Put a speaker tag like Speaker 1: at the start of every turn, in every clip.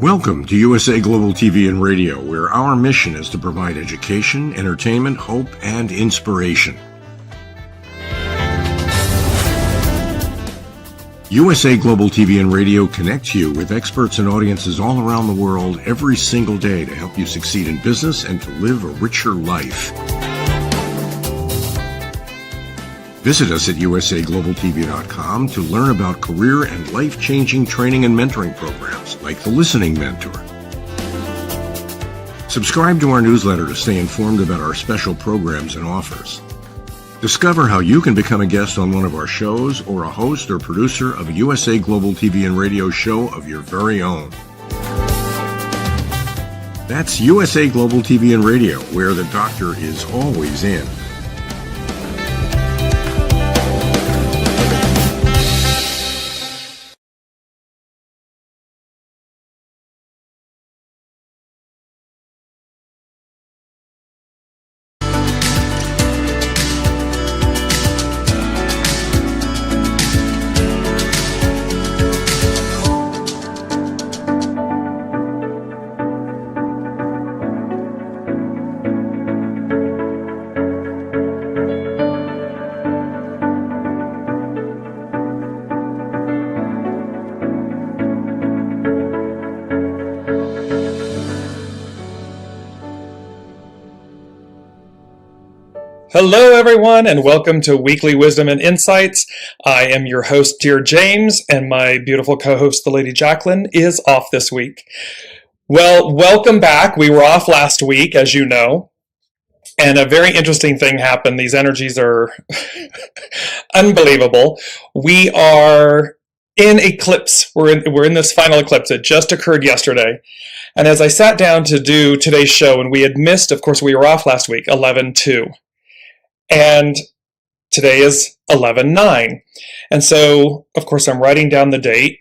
Speaker 1: Welcome to USA Global TV and Radio, where our mission is to provide education, entertainment, hope, and inspiration. USA Global TV and Radio connects you with experts and audiences all around the world every single day to help you succeed in business and to live a richer life. Visit us at usaglobaltv.com to learn about career and life-changing training and mentoring programs like the Listening Mentor. Subscribe to our newsletter to stay informed about our special programs and offers. Discover how you can become a guest on one of our shows or a host or producer of a USA Global TV and Radio show of your very own. That's USA Global TV and Radio, where the doctor is always in.
Speaker 2: Hello, everyone, and welcome to Weekly Wisdom and Insights. I am your host, Dearjames, and my beautiful co-host, the Lady Jacqueline, is off this week. Well, welcome back. We were off last week, as you know, and a very interesting thing happened. These energies are unbelievable. We are in eclipse. We're in this final eclipse. It just occurred yesterday. And as I sat down to do today's show, and we had missed, of course, we were off last week, 11/2. And today is 11/9. And so, of course, I'm writing down the date.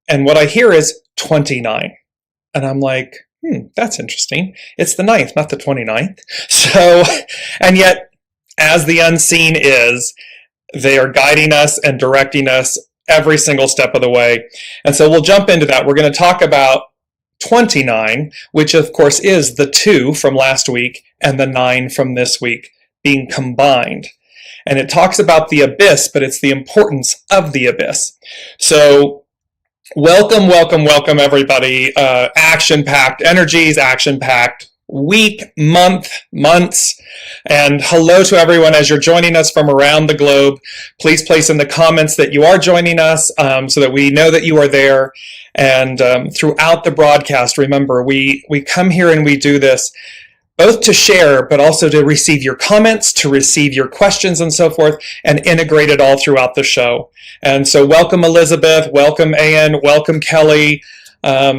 Speaker 2: And what I hear is 29. And I'm like, that's interesting. It's the 9th, not the 29th. So, and yet, as the unseen is, they are guiding us and directing us every single step of the way. And so we'll jump into that. We're going to talk about 29, which of course is the 2 from last week and the 9 from this week being combined. And it talks about the abyss, but it's the importance of the abyss. So welcome, welcome, welcome, everybody. Action-packed energies, action-packed week, months. And hello to everyone as you're joining us from around the globe. Please place in the comments that you are joining us so that we know that you are there. And throughout the broadcast, remember, we come here and we do this both to share, but also to receive your comments, to receive your questions and so forth, and integrate it all throughout the show. And so welcome Elizabeth, welcome Ann, welcome Kelly.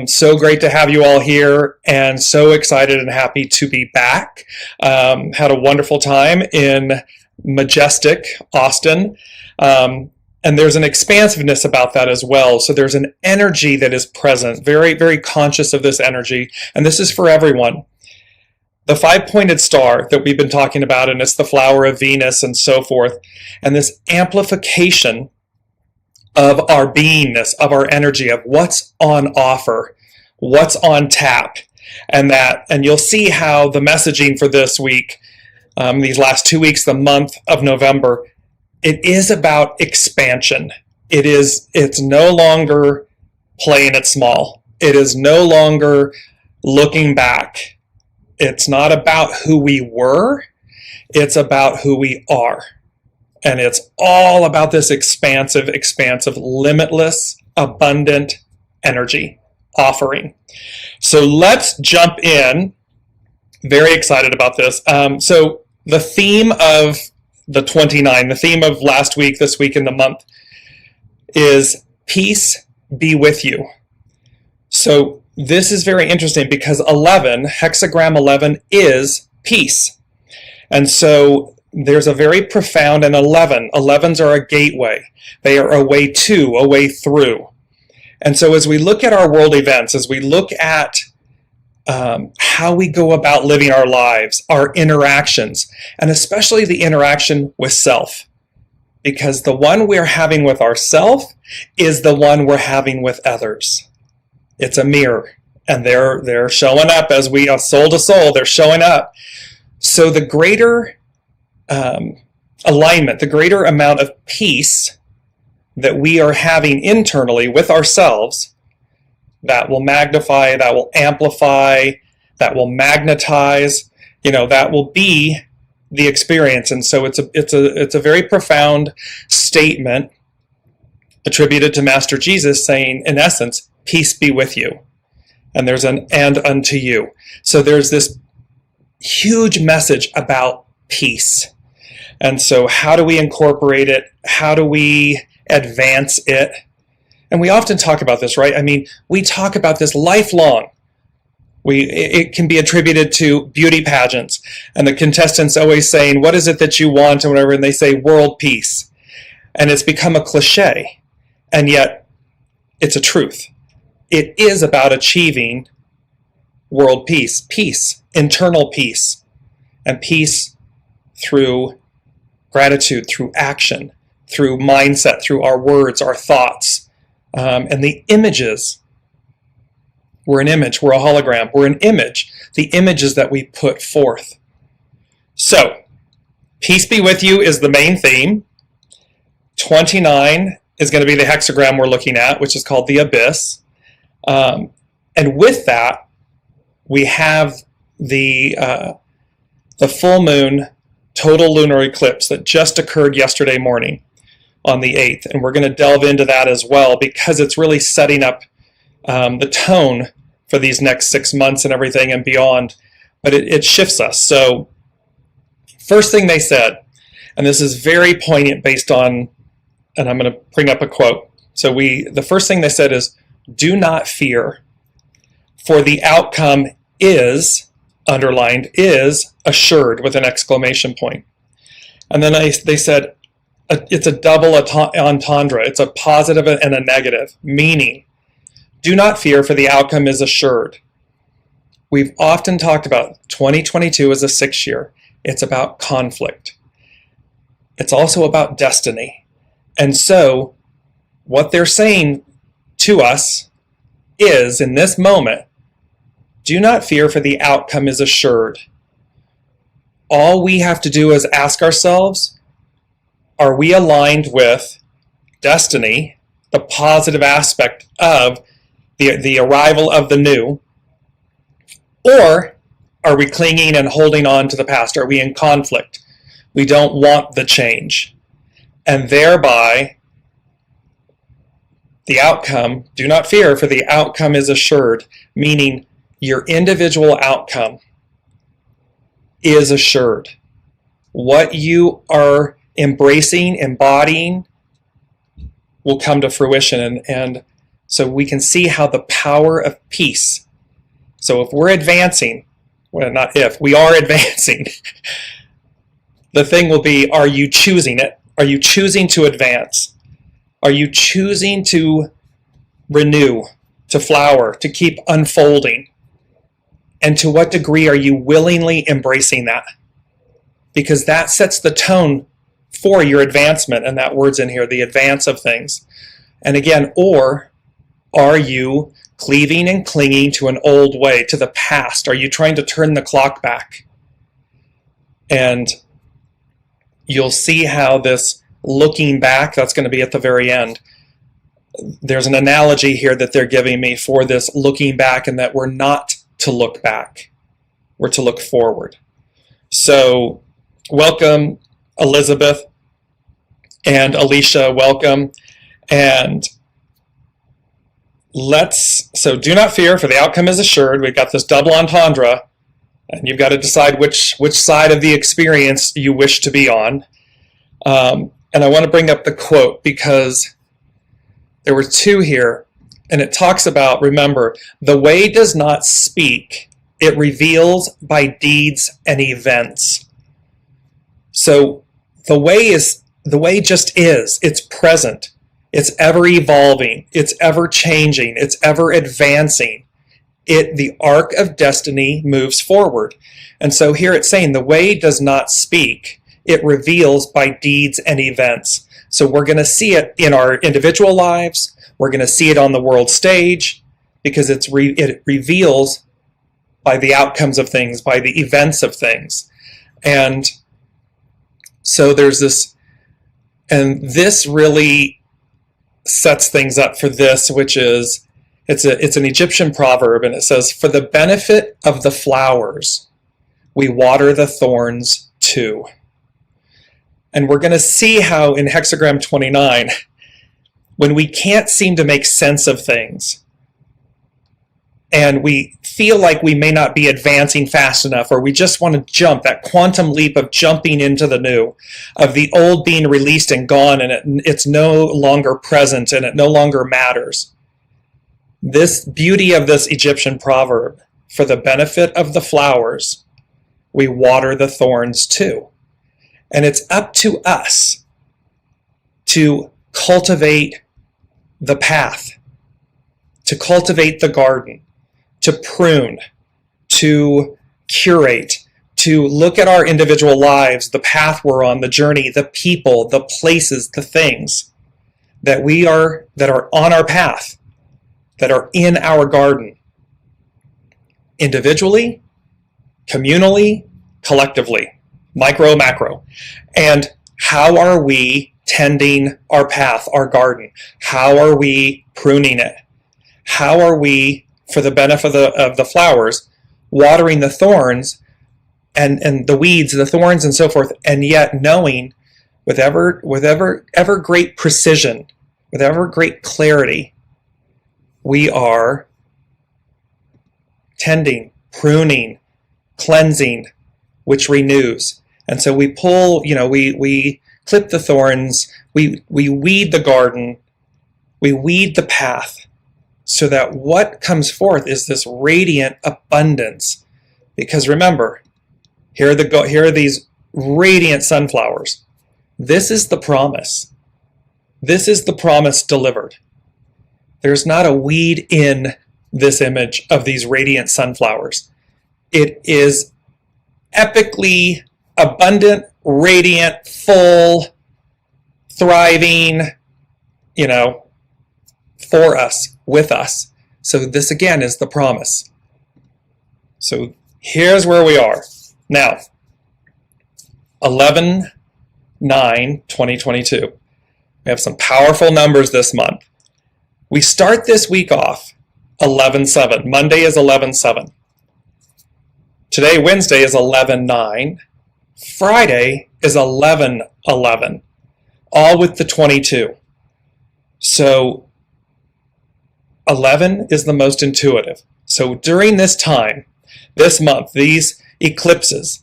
Speaker 2: So great to have you all here, and so excited and happy to be back. Had a wonderful time in majestic Austin. And there's an expansiveness about that as well. So there's an energy that is present, very, very conscious of this energy. And this is for everyone. The 5-pointed star that we've been talking about, and it's the flower of Venus and so forth, and this amplification of our beingness, of our energy, of what's on offer, what's on tap, and you'll see how the messaging for this week, these last 2 weeks, the month of November, it is about expansion. It's no longer playing it small. It is no longer looking back. It's not about who we were, it's about who we are. And it's all about this expansive, limitless, abundant energy offering. So let's jump in. Very excited about this. So the theme of the 29, the theme of last week, this week in the month, is peace be with you. So this is very interesting because 11, hexagram 11, is peace. And so there's a very profound, and 11s are a gateway. They are a way to, a way through. And so as we look at our world events, as we look at how we go about living our lives, our interactions, and especially the interaction with self, because the one we're having with ourself is the one we're having with others. It's a mirror. and they're showing up as we are soul to soul. They're showing up. So the greater alignment, the greater amount of peace that we are having internally with ourselves, that will magnify, that will amplify, that will magnetize, that will be the experience. And so it's a very profound statement attributed to Master Jesus, saying, in essence, peace be with you. And there's an and unto you. So there's this huge message about peace. And so how do we incorporate it? How do we advance it? And we often talk about this, right? I mean, we talk about this lifelong. It can be attributed to beauty pageants, and the contestants always saying, what is it that you want, and whatever, and they say world peace. And it's become a cliche, and yet it's a truth. It is about achieving world peace, internal peace, and peace through gratitude, through action, through mindset, through our words, our thoughts, and the images. We're an image, we're a hologram, we're an image, the images that we put forth. So, peace be with you is the main theme. 29 is going to be the hexagram we're looking at, which is called the abyss. And with that, we have the full moon total lunar eclipse that just occurred yesterday morning on the 8th. And we're going to delve into that as well, because it's really setting up the tone for these next 6 months and everything and beyond. But it shifts us. So first thing they said, and this is very poignant based on, and I'm going to bring up a quote. So the first thing they said is, do not fear, for the outcome is, underlined, is assured, with an exclamation point. And then they said, it's a double entendre. It's a positive and a negative, meaning, do not fear, for the outcome is assured. We've often talked about 2022 as a 6 year. It's about conflict. It's also about destiny. And so what they're saying to us is, in this moment, do not fear, for the outcome is assured. All we have to do is ask ourselves, are we aligned with destiny, the positive aspect of the arrival of the new, or are we clinging and holding on to the past? Are we in conflict? We don't want the change. And thereby, the outcome, do not fear, for the outcome is assured, meaning your individual outcome is assured. What you are embracing, embodying, will come to fruition. And so we can see how the power of peace. So if we're advancing, well, not if, we are advancing, the thing will be, are you choosing it? Are you choosing to advance? Are you choosing to renew, to flower, to keep unfolding? And to what degree are you willingly embracing that? Because that sets the tone for your advancement, and that word's in here, the advance of things. And again, or are you cleaving and clinging to an old way, to the past? Are you trying to turn the clock back? And you'll see how this looking back, that's going to be at the very end. There's an analogy here that they're giving me for this looking back, and that we're not to look back. We're to look forward. So welcome, Elizabeth, and Alicia, welcome. And so do not fear, for the outcome is assured. We've got this double entendre, and you've got to decide which side of the experience you wish to be on. And I want to bring up the quote, because there were two here, and it talks about, remember, the way does not speak, it reveals by deeds and events. So the way just is, it's present. It's ever evolving, it's ever changing, it's ever advancing. The arc of destiny moves forward. And so here it's saying the way does not speak, it reveals by deeds and events. So we're going to see it in our individual lives, we're going to see it on the world stage, because it reveals by the outcomes of things, by the events of things. And so there's this, and this really sets things up for this, which is, it's an Egyptian proverb, and it says, "For the benefit of the flowers, we water the thorns too." And we're going to see how in Hexagram 29, when we can't seem to make sense of things, and we feel like we may not be advancing fast enough, or we just want to jump, that quantum leap of jumping into the new, of the old being released and gone, and it's no longer present, and it no longer matters. This beauty of this Egyptian proverb, "For the benefit of the flowers, we water the thorns too." And it's up to us to cultivate the path, to cultivate the garden, to prune, to curate, to look at our individual lives, the path we're on, the journey, the people, the places, the things that are on our path, that are in our garden, individually, communally, collectively, micro, macro. And how are we tending our path, our garden? How are we pruning it? How are we, for the benefit of the flowers, watering the thorns and the weeds, the thorns and so forth, and yet knowing with ever great precision, with ever great clarity, we are tending, pruning, cleansing, which renews. And so we pull, we clip the thorns, we weed the garden, we weed the path, so that what comes forth is this radiant abundance. Because remember, here are these radiant sunflowers. This is the promise. This is the promise delivered. There's not a weed in this image of these radiant sunflowers. It is epically abundant, radiant, full, thriving, for us, with us. So this again is the promise. So here's where we are. Now, 11/9/2022. We have some powerful numbers this month. We start this week off 11/7. Monday is 11/7. Today, Wednesday, is 11/9. Friday is 11/11. All with the 22. So 11 is the most intuitive. So during this time, this month, these eclipses,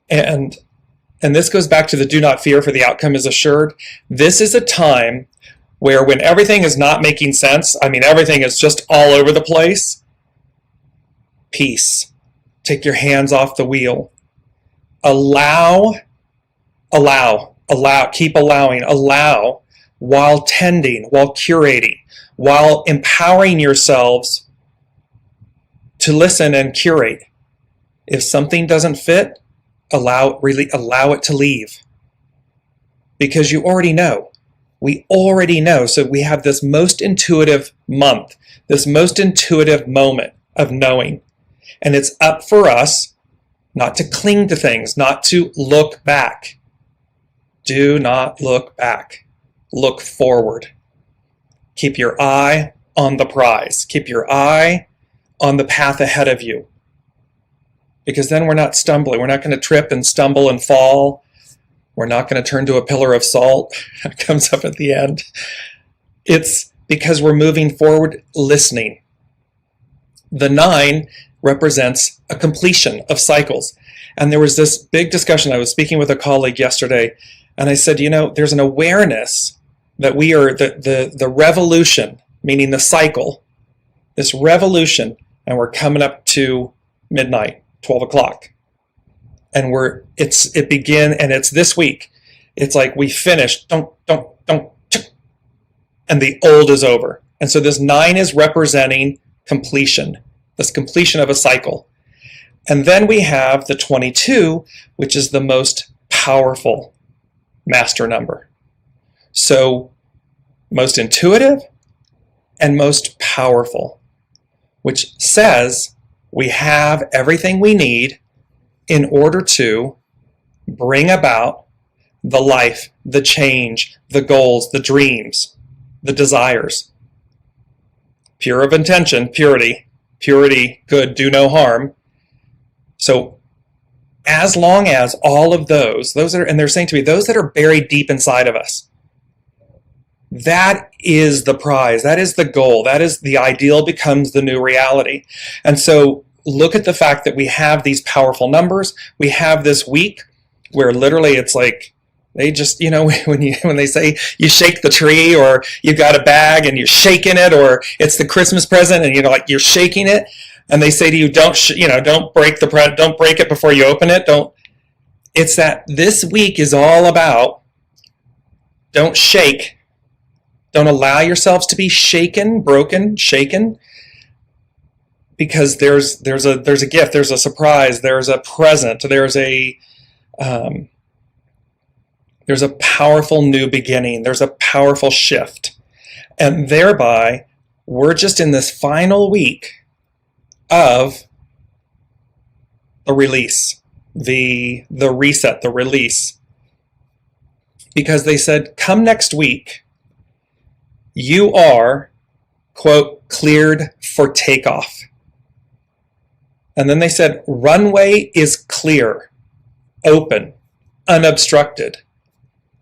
Speaker 2: and this goes back to the do not fear, for the outcome is assured. This is a time where when everything is not making sense, everything is just all over the place, peace. Take your hands off the wheel. Allow, keep allowing, allow, while tending, while curating, while empowering yourselves to listen and curate. If something doesn't fit, allow it to leave. Because you already know. We already know. So we have this most intuitive month, this most intuitive moment of knowing. And it's up for us not to cling to things, not to look back. Do not look back. Look forward. Keep your eye on the prize. Keep your eye on the path ahead of you. Because then we're not stumbling. We're not going to trip and stumble and fall. We're not going to turn to a pillar of salt that comes up at the end. It's because we're moving forward, listening. The 9 represents a completion of cycles. And there was this big discussion. I was speaking with a colleague yesterday, and I said, there's an awareness that we are the revolution, meaning the cycle, this revolution, and we're coming up to midnight, 12 o'clock. And it begin, and it's this week. It's like we finished, and the old is over. And so this 9 is representing completion, this completion of a cycle. And then we have the 22, which is the most powerful master number. So most intuitive and most powerful. which says we have everything we need in order to bring about the life, the change, the goals, the dreams, the desires. Pure of intention, purity, good, do no harm. So as long as all of those are, and they're saying to me, those that are buried deep inside of us, that is the prize, that is the goal, that is the ideal becomes the new reality. And so look at the fact that we have these powerful numbers. We have this week where literally it's like, they just, when they say you shake the tree, or you've got a bag and you're shaking it, or it's the Christmas present and you're shaking it, and they say to you, don't break don't break it before you open it. It's that this week is all about, don't shake. Don't allow yourselves to be shaken, broken, shaken, because there's a gift, there's a surprise, there's a present, there's a powerful new beginning, there's a powerful shift. And thereby, we're just in this final week of the release, the reset, the release. Because they said, come next week, you are, quote, cleared for takeoff. And then they said, runway is clear, open, unobstructed.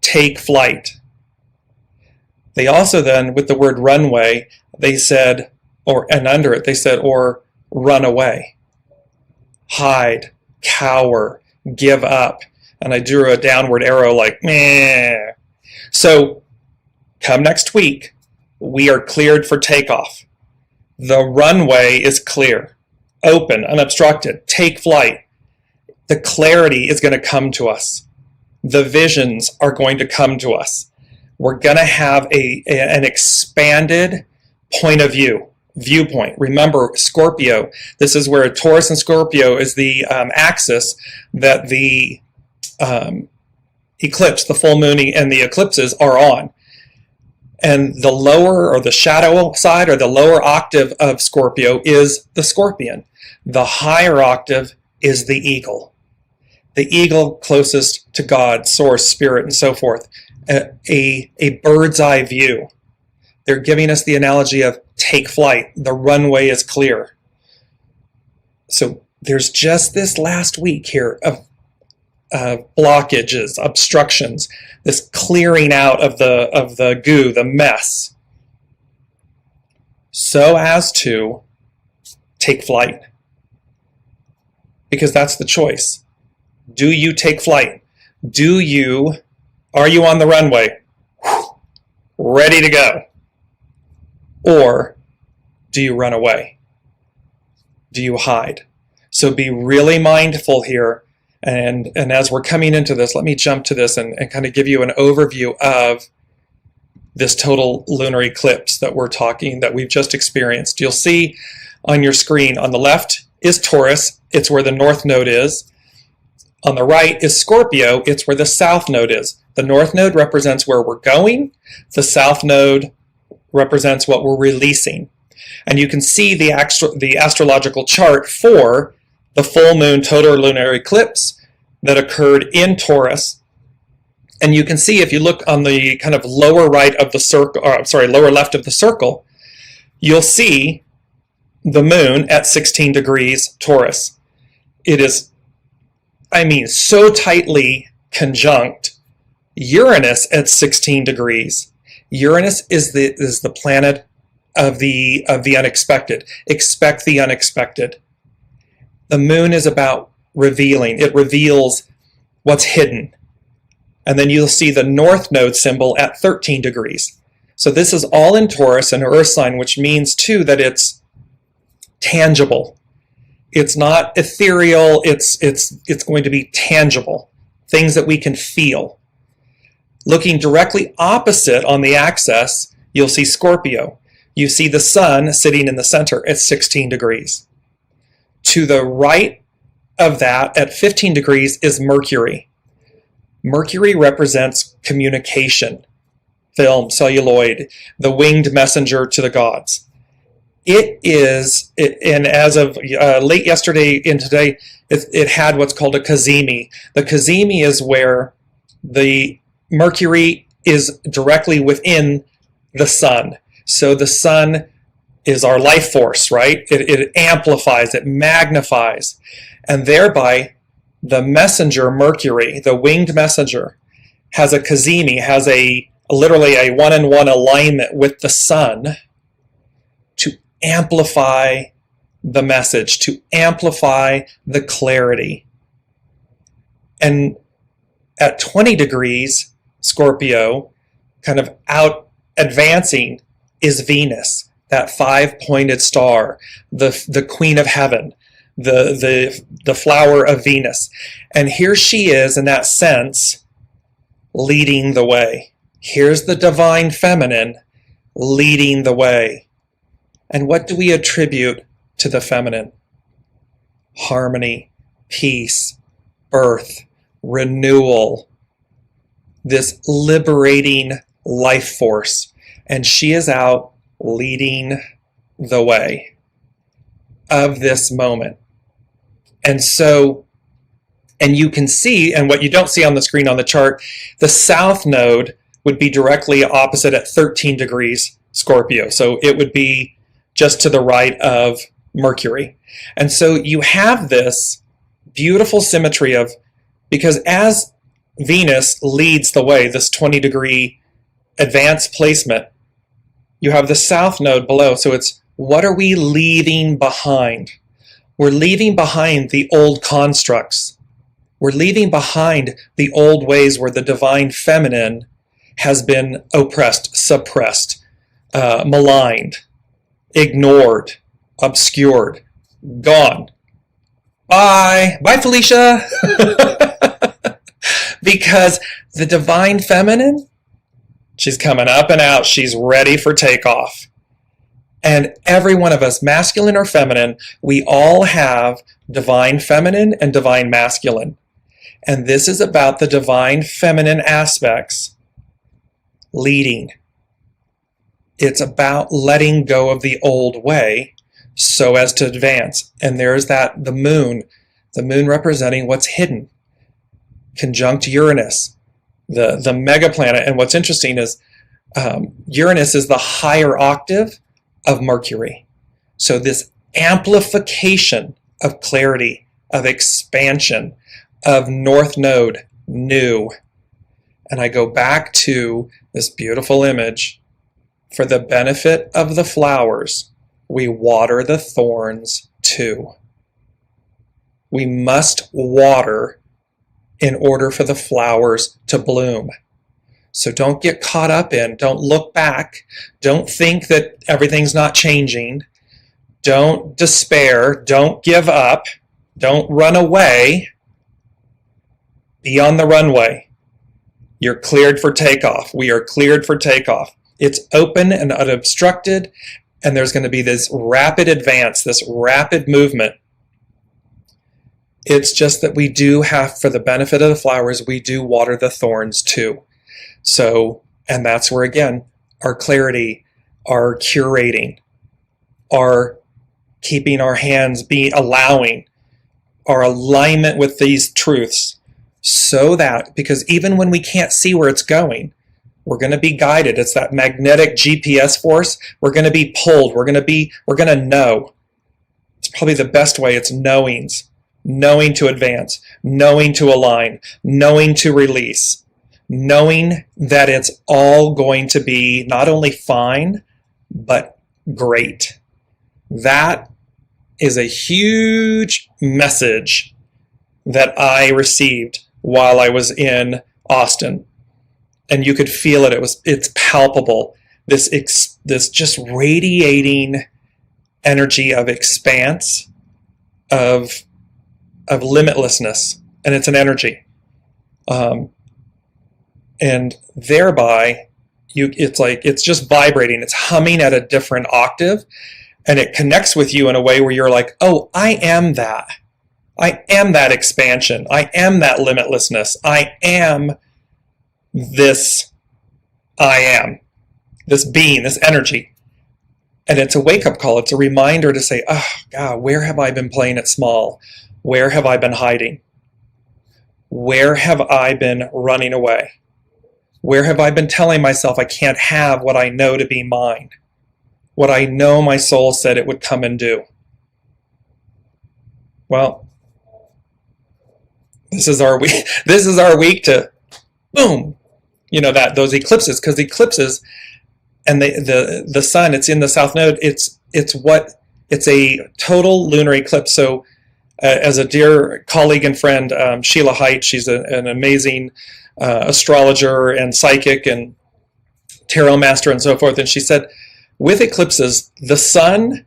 Speaker 2: Take flight. They also then, with the word runway, they said, and under it, they said, or run away, hide, cower, give up. And I drew a downward arrow like, meh. So come next week, we are cleared for takeoff. The runway is clear, open, unobstructed. Take flight. The clarity is going to come to us. The visions are going to come to us. We're going to have an expanded point of view, viewpoint. Remember, Scorpio, this is where Taurus and Scorpio is the axis that the eclipse, the full moon and the eclipses are on. And the lower, or the shadow side, or the lower octave of Scorpio is the scorpion. The higher octave is the eagle. The eagle closest to God, source, spirit, and so forth. A bird's eye view. They're giving us the analogy of take flight. The runway is clear. So there's just this last week here of blockages, obstructions, this clearing out of the goo, the mess, so as to take flight. Because that's the choice. Do you take flight? Are you on the runway? Ready to go? Or do you run away? Do you hide? So be really mindful here. And as we're coming into this, let me jump to this and kind of give you an overview of this total lunar eclipse that we've just experienced. You'll see on your screen on the left is Taurus. It's where the north node is. On the right is Scorpio. It's where the south node is. The north node represents where we're going. The south node represents what we're releasing. And you can see the astrological chart for the full moon total lunar eclipse that occurred in Taurus. And you can see, if you look on the kind of lower right of the circle, lower left of the circle, you'll see the moon at 16 degrees Taurus. It is, so tightly conjunct Uranus at 16 degrees. Uranus is the planet of the unexpected. Expect the unexpected. The moon is about revealing. It reveals what's hidden. And then you'll see the north node symbol at 13 degrees. So this is all in Taurus, an earth sign, which means too that it's tangible. It's not ethereal. It's going to be tangible. Things that we can feel. Looking directly opposite on the axis, you'll see Scorpio. You see the sun sitting in the center at 16 degrees. To the right of that, at 15 degrees, is Mercury. Mercury represents communication, film, celluloid, the winged messenger to the gods. And as of late yesterday and today, it had what's called a cazimi. The cazimi is where the Mercury is directly within the sun. So the sun is our life force, right? It amplifies, it magnifies, and thereby the messenger Mercury, the winged messenger, has a cazimi, has literally a one-on-one alignment with the sun to amplify the message, to amplify the clarity. And at 20 degrees Scorpio, kind of out advancing, is Venus, that 5-pointed star, the queen of heaven, the flower of Venus. And here she is, in that sense, leading the way. Here's the divine feminine leading the way. And what do we attribute to the feminine? Harmony, peace, birth, renewal, this liberating life force. And she is out leading the way of this moment. And so, and you can see, and what you don't see on the screen on the chart, the south node would be directly opposite at 13 degrees Scorpio. So it would be just to the right of Mercury. And so you have this beautiful symmetry of, because as Venus leads the way, this 20-degree advanced placement, you have the south node below. So it's, what are we leaving behind? We're leaving behind the old constructs. We're leaving behind the old ways where the divine feminine has been oppressed, suppressed, maligned, ignored, obscured, gone. Bye. Bye, Felicia. Because the divine feminine, she's coming up and out. She's ready for takeoff. And every one of us, masculine or feminine, we all have divine feminine and divine masculine. And this is about the divine feminine aspects leading. It's about letting go of the old way so as to advance. And there's that, the moon representing what's hidden, conjunct Uranus, the mega planet. And what's interesting is Uranus is the higher octave of Mercury. So this amplification of clarity, of expansion, of North Node, new. And I go back to this beautiful image. For the benefit of the flowers, we water the thorns too. We must water in order for the flowers to bloom. So don't get caught up in, don't look back, don't think that everything's not changing, don't despair, don't give up, don't run away. Be on the runway. You're cleared for takeoff. We are cleared for takeoff. It's open and unobstructed, and there's going to be this rapid advance, this rapid movement. It's just that we do have, for the benefit of the flowers, we do water the thorns too. So, and that's where, again, our clarity, our curating, our keeping our hands, allowing, our alignment with these truths, so that, because even when we can't see where it's going, we're going to be guided. It's that magnetic GPS force. We're going to be pulled. We're going to know. It's probably the best way. It's knowings. Knowing to advance, knowing to align, knowing to release, knowing that it's all going to be not only fine, but great. That is a huge message that I received while I was in Austin. And you could feel it. It's palpable. This just radiating energy of expanse, of limitlessness, and it's an energy, and thereby it's just vibrating. It's humming at a different octave, and it connects with you in a way where you're like, oh, I am that expansion. I am that limitlessness. I am this being, this energy. And it's a wake-up call. It's a reminder to say, oh, God, where have I been playing it small? Where have I been hiding? Where have I been running away? Where have I been telling myself I can't have what I know to be mine? What I know my soul said it would come and do? Well, this is our week. This is our week to, boom, those eclipses, because eclipses and the sun, it's in the south node. It's a total lunar eclipse. So as a dear colleague and friend, Sheila Haidt, she's an amazing astrologer and psychic and tarot master and so forth. And she said, with eclipses, the sun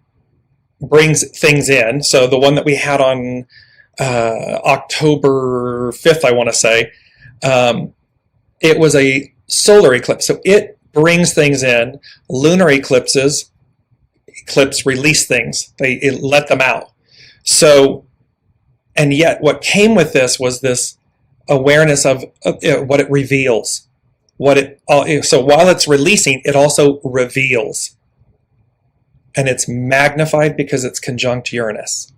Speaker 2: brings things in. So the one that we had on October 5th, I want to say, it was a solar eclipse. So it brings things in. Lunar eclipse release things. It let them out. So, and yet what came with this was this awareness of what it reveals. So while it's releasing, it also reveals. And it's magnified because it's conjunct Uranus.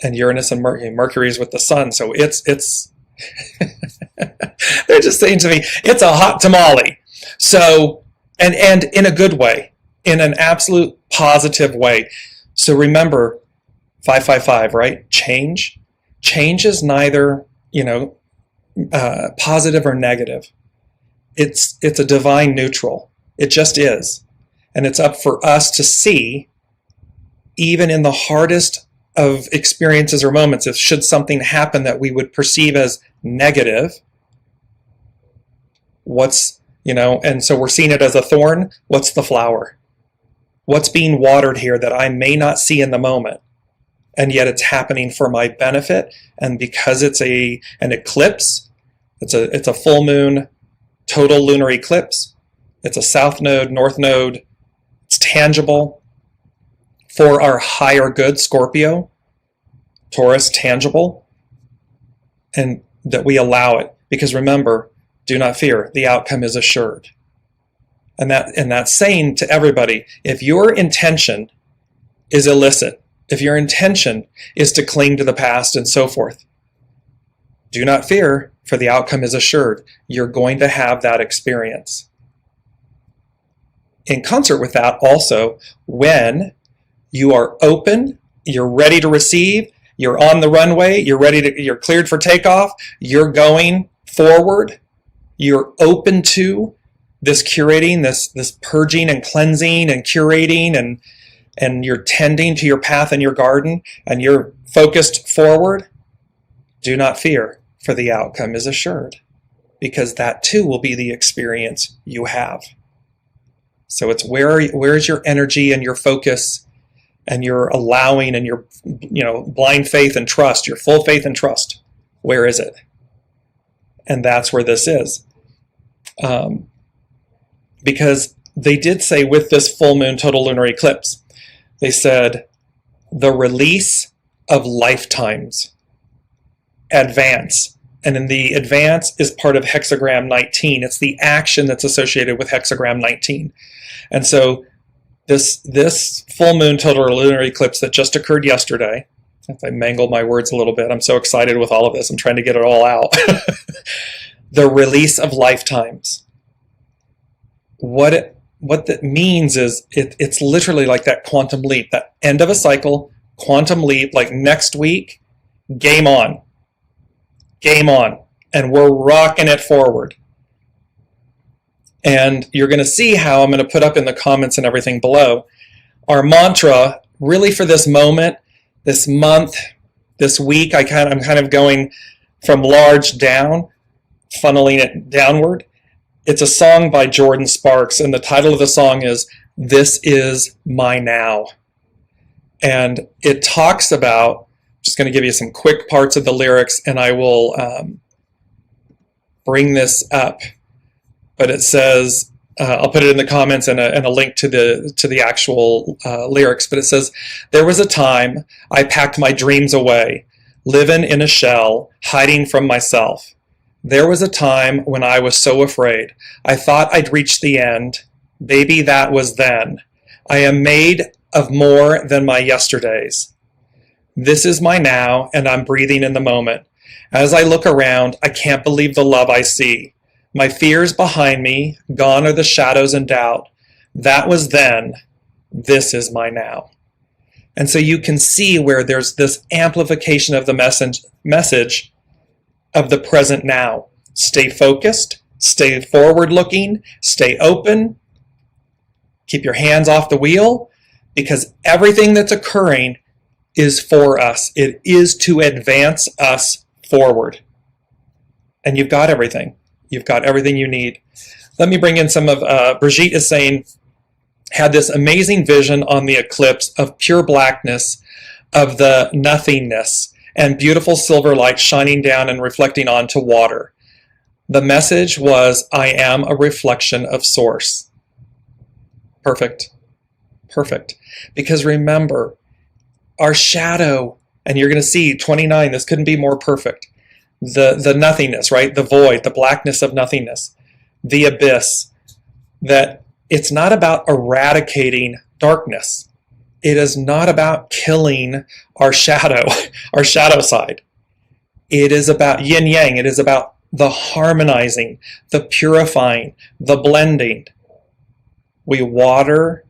Speaker 2: And Uranus and Mercury is with the sun. So it's they're just saying to me, it's a hot tamale. So, and in a good way, in an absolute positive way. So remember, 555, right? Change is neither, positive or negative. It's a divine neutral. It just is. And it's up for us to see, even in the hardest of experiences or moments, if should something happen that we would perceive as negative, and so we're seeing it as a thorn, what's the flower? What's being watered here that I may not see in the moment? And yet it's happening for my benefit. And because it's an eclipse, it's a full moon, total lunar eclipse. It's a south node, north node. It's tangible for our higher good, Scorpio, Taurus, tangible, and that we allow it. Because remember, do not fear, the outcome is assured. And that's saying to everybody, if your intention is illicit, if your intention is to cling to the past and so forth, do not fear, for the outcome is assured. You're going to have that experience. In concert with that, also, when you are open, you're ready to receive, you're on the runway, you're cleared for takeoff, you're going forward, you're open to this curating, this purging and cleansing and curating, and you're tending to your path in your garden, and you're focused forward, do not fear, for the outcome is assured, because that too will be the experience you have. So it's where is your energy and your focus and your allowing and your blind faith and trust, your full faith and trust. Where is it? And that's where this is. Because they did say with this full moon total lunar eclipse, they said the release of lifetimes, advance. And in the advance is part of HEXAGRAM 19. It's the action that's associated with HEXAGRAM 19. And so this full moon total lunar eclipse that just occurred yesterday, if I mangled my words a little bit, I'm so excited with all of this, I'm trying to get it all out. The release of lifetimes. What that means is it's literally like that quantum leap, that end of a cycle, quantum leap, like next week, game on. Game on. And we're rocking it forward. And you're going to see how I'm going to put up in the comments and everything below. Our mantra, really for this moment, this month, this week, I'm kind of going from large down, funneling it downward. It's a song by Jordan Sparks, and the title of the song is This Is My Now. And it talks about, just going to give you some quick parts of the lyrics, and I will bring this up. But it says, I'll put it in the comments and a link to the actual lyrics. But it says, there was a time I packed my dreams away, living in a shell, hiding from myself. There was a time when I was so afraid. I thought I'd reached the end. Baby, that was then. I am made of more than my yesterdays. This is my now, and I'm breathing in the moment. As I look around, I can't believe the love I see. My fears behind me, gone are the shadows and doubt. That was then. This is my now. And so you can see where there's this amplification of the message of the present now. Stay focused, stay forward-looking, stay open, keep your hands off the wheel, because everything that's occurring is for us. It is to advance us forward. And you've got everything. You've got everything you need. Let me bring in some of, Brigitte is saying, had this amazing vision on the eclipse of pure blackness, of the nothingness, and beautiful silver light shining down and reflecting onto water. The message was, I am a reflection of Source. Perfect. Perfect. Because remember, our shadow, and you're going to see 29, this couldn't be more perfect. The nothingness, right? The void, the blackness of nothingness, the abyss, that it's not about eradicating darkness. It is not about killing our shadow side. It is about yin yang. It is about the harmonizing, the purifying, the blending. We water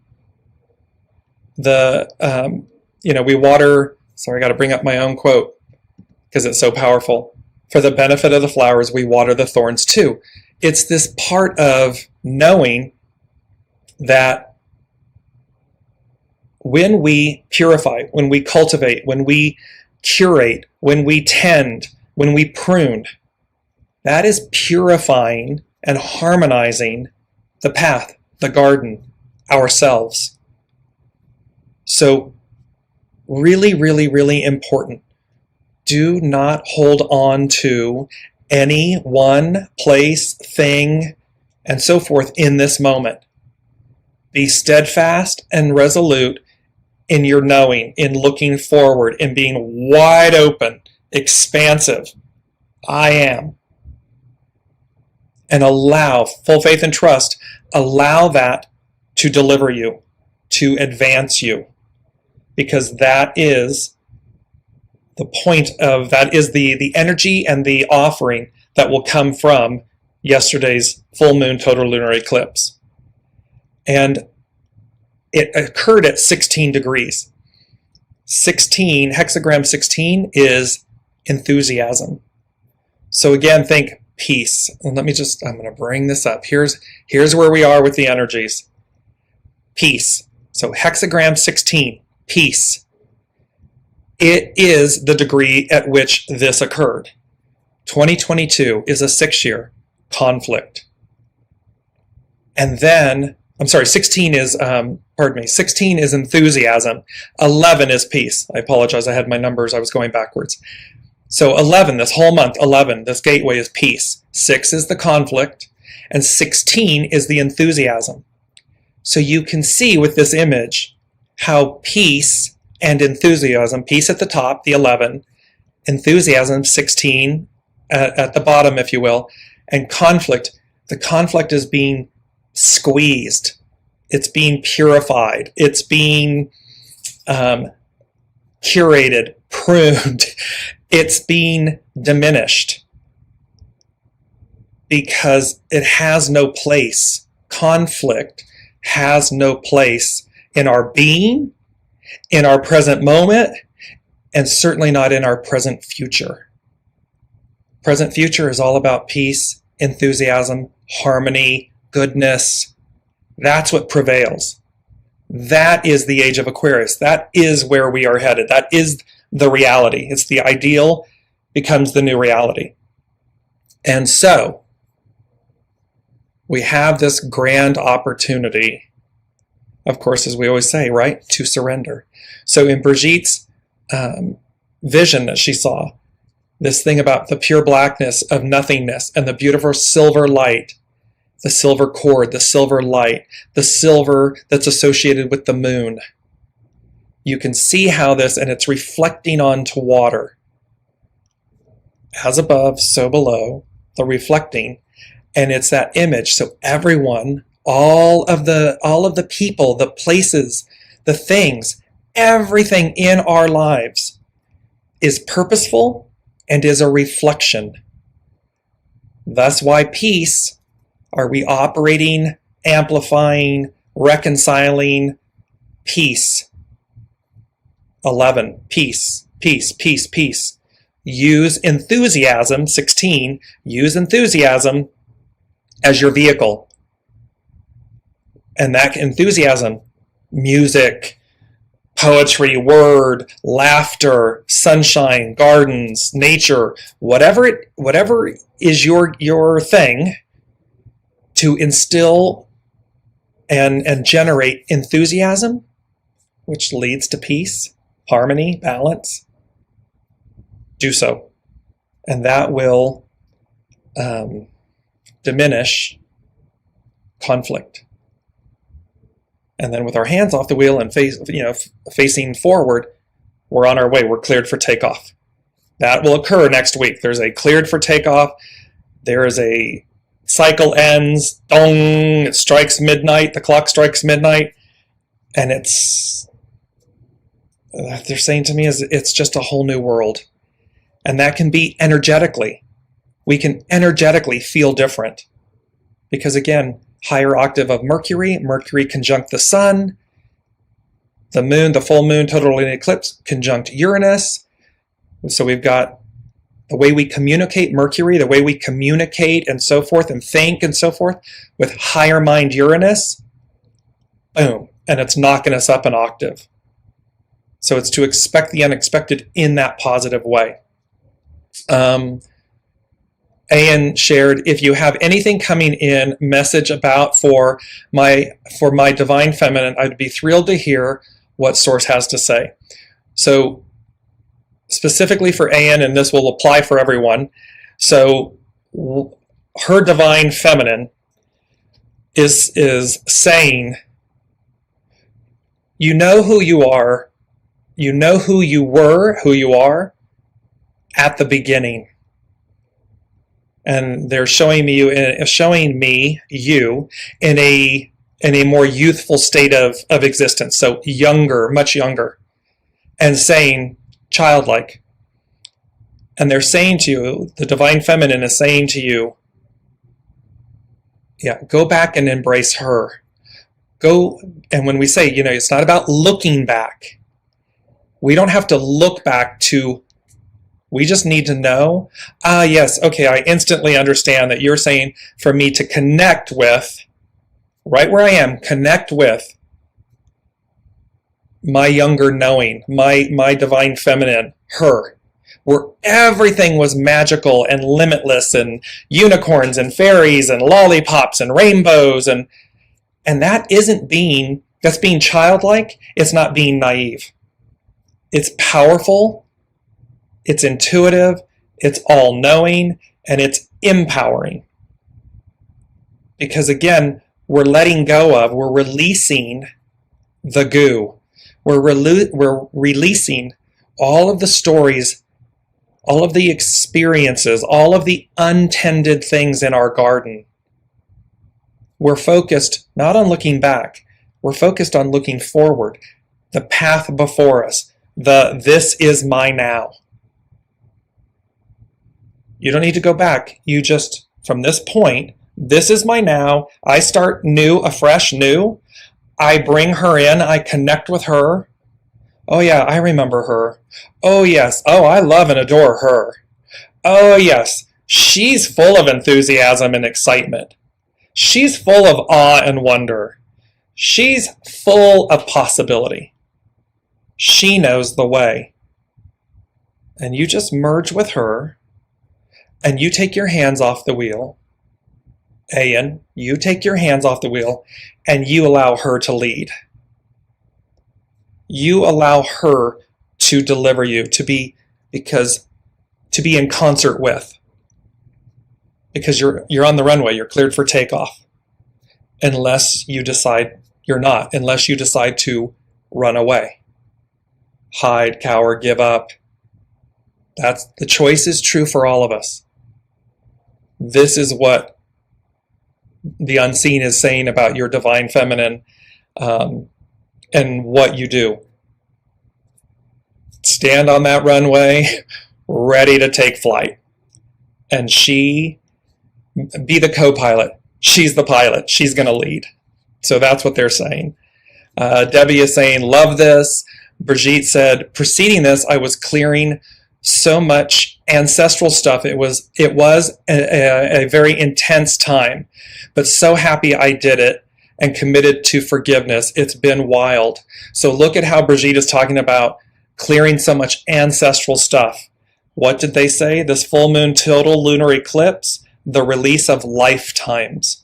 Speaker 2: sorry, I got to bring up my own quote because it's so powerful. For the benefit of the flowers, we water the thorns too. It's this part of knowing that when we purify, when we cultivate, when we curate, when we tend, when we prune, that is purifying and harmonizing the path, the garden, ourselves. So really, really, really important. Do not hold on to any one place, thing, and so forth in this moment. Be steadfast and resolute in your knowing, in looking forward, in being wide open, expansive. I am. And allow, full faith and trust, allow that to deliver you, to advance you. Because that is the point of, that is the energy and the offering that will come from yesterday's full moon total lunar eclipse. And it occurred at 16 degrees. 16, hexagram 16 is enthusiasm. So again, think peace. And I'm going to bring this up. Here's where we are with the energies. Peace. So hexagram 16, peace. It is the degree at which this occurred. 2022 is a 6-year conflict. And then, 16 is, 16 is enthusiasm. 11 is peace. I apologize, I had my numbers, I was going backwards. So 11, this whole month, 11, this gateway is peace. 6 is the conflict, and 16 is the enthusiasm. So you can see with this image how peace and enthusiasm, peace at the top, the 11, enthusiasm, 16 at the bottom, if you will, and conflict, the conflict is being squeezed. It's being purified. It's being curated, pruned. It's being diminished because it has no place. Conflict has no place in our being, in our present moment, and certainly not in our present future. Present future is all about peace, enthusiasm, harmony, goodness. That's what prevails. That is the age of Aquarius. That is where we are headed. That is the reality. It's the ideal becomes the new reality. And so we have this grand opportunity, of course, as we always say, right, to surrender. So in Brigitte's vision that she saw, this thing about the pure blackness of nothingness and the beautiful silver light, the silver cord, the silver light, the silver that's associated with the moon. You can see how this, and it's reflecting onto water. As above, so below, the reflecting. And it's that image. So everyone, all of the people, the places, the things, everything in our lives is purposeful and is a reflection. That's why peace, are we operating, amplifying, reconciling peace? 11, peace, peace, peace, peace. Use enthusiasm, 16, use enthusiasm as your vehicle. And that enthusiasm, music, poetry, word, laughter, sunshine, gardens, nature, whatever is your thing, to instill and generate enthusiasm, which leads to peace, harmony, balance. Do so. And that will diminish conflict. And then with our hands off the wheel and facing forward, we're on our way. We're cleared for takeoff. That will occur next week. There's a cleared for takeoff. There is a cycle ends. Dong! It strikes midnight. The clock strikes midnight. And they're saying to me, it's just a whole new world. And that can be energetically. We can energetically feel different. Because again, higher octave of Mercury conjunct the sun, the moon, the full moon, total lunar eclipse conjunct Uranus. So we've got the way we communicate Mercury, the way we communicate and so forth and think and so forth with higher mind Uranus. Boom. And it's knocking us up an octave. So it's to expect the unexpected in that positive way. Ian shared, if you have anything coming in, message about for my divine feminine, I'd be thrilled to hear what Source has to say. So specifically for Ian, and this will apply for everyone, so her divine feminine is saying, you know who you are, you know who you were, who you are at the beginning. And they're showing me you in a more youthful state of existence. So younger, much younger, and saying childlike. And they're saying to you, the divine feminine is saying to you, go back and embrace her. Go, and when we say, it's not about looking back. We don't have to look back to. We just need to know, yes, okay, I instantly understand that you're saying for me to connect with, right where I am, connect with my younger knowing, my divine feminine, her, where everything was magical and limitless and unicorns and fairies and lollipops and rainbows and that's being childlike. It's not being naive. It's powerful. It's intuitive, it's all-knowing, and it's empowering. Because again, we're letting go of, we're releasing the goo. We're releasing all of the stories, all of the experiences, all of the untended things in our garden. We're focused not on looking back, we're focused on looking forward, the path before us, this is my now. You don't need to go back. You just, from this point, this is my now. I start new, afresh, new. I bring her in. I connect with her. Oh, yeah, I remember her. Oh, yes. Oh, I love and adore her. Oh, yes. She's full of enthusiasm and excitement. She's full of awe and wonder. She's full of possibility. She knows the way. And you just merge with her. And you take your hands off the wheel. Ian, you take your hands off the wheel and you allow her to lead. You allow her to deliver you, to be in concert with. Because you're on the runway, you're cleared for takeoff. Unless you decide you're not, unless you decide to run away. Hide, cower, give up. The choice is true for all of us. This is what the unseen is saying about your divine feminine, and what you do. Stand on that runway, ready to take flight. And be the co-pilot. She's the pilot. She's going to lead. So that's what they're saying. Debbie is saying, love this. Brigitte said, preceding this, I was clearing so much ancestral stuff. It was a very intense time, but so happy I did it and committed to forgiveness. It's been wild. So look at how Brigitte is talking about clearing so much ancestral stuff. What did they say? This full moon total lunar eclipse, the release of lifetimes,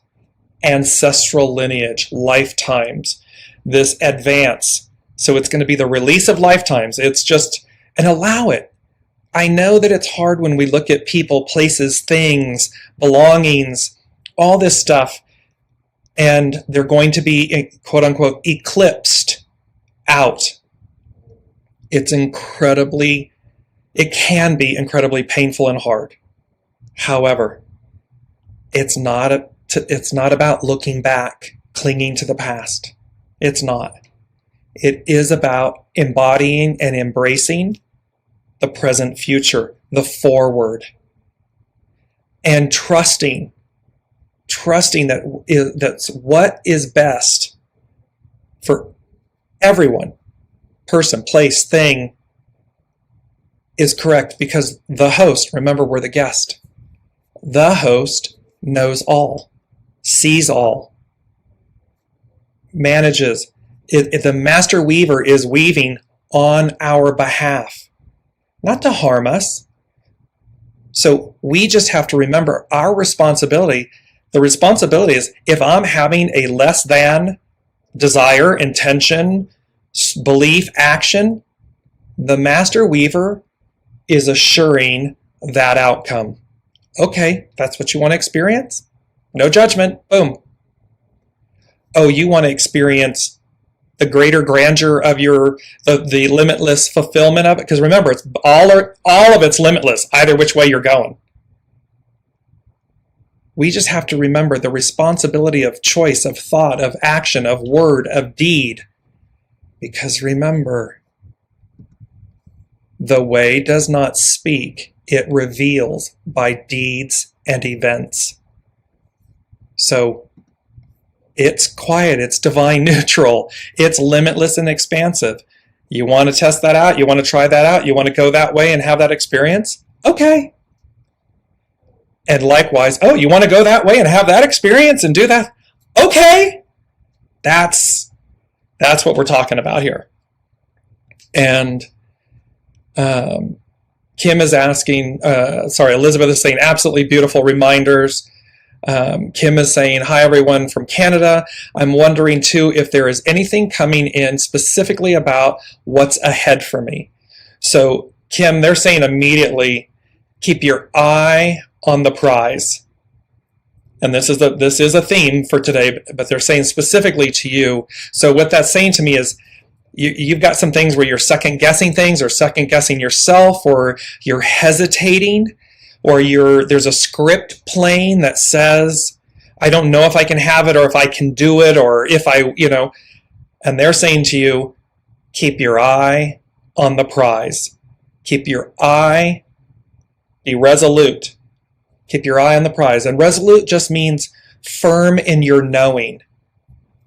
Speaker 2: ancestral lineage, lifetimes, this advance. So it's going to be the release of lifetimes. It's just, and allow it. I know that it's hard when we look at people, places, things, belongings, all this stuff, and they're going to be, quote unquote, eclipsed out. It can be incredibly painful and hard. However, it's not about looking back, clinging to the past. It's not. It is about embodying and embracing the present future, the forward, and trusting that's what is best for everyone, person, place, thing, is correct, because the host, remember, we're the guest. The host knows all, sees all, manages. The master weaver is weaving on our behalf, not to harm us. So we just have to remember our responsibility. The responsibility is, if I'm having a less than desire, intention, belief, action, the master weaver is assuring that outcome. Okay, that's what you want to experience? No judgment. Boom. Oh, you want to experience the greater grandeur of the limitless fulfillment of it? Because remember, it's all of it's limitless, either which way you're going. We just have to remember the responsibility of choice, of thought, of action, of word, of deed. Because remember, the way does not speak, it reveals by deeds and events. So it's quiet, it's divine neutral, it's limitless and expansive. You want to test that out? You want to try that out? You want to go that way and have that experience? Okay. And likewise, oh, you want to go that way and have that experience and do that? Okay. That's what we're talking about here. And Kim is asking, Elizabeth is saying, absolutely beautiful reminders. Kim is saying, hi everyone from Canada. I'm wondering too if there is anything coming in specifically about what's ahead for me. So Kim, they're saying immediately, keep your eye on the prize. And this is a theme for today, but they're saying specifically to you. So what that's saying to me is, you've got some things where you're second guessing things, or second guessing yourself, or you're hesitating, or there's a script playing that says, I don't know if I can have it, or if I can do it, or if and they're saying to you, keep your eye on the prize. Keep your eye, be resolute. Keep your eye on the prize. And resolute just means firm in your knowing,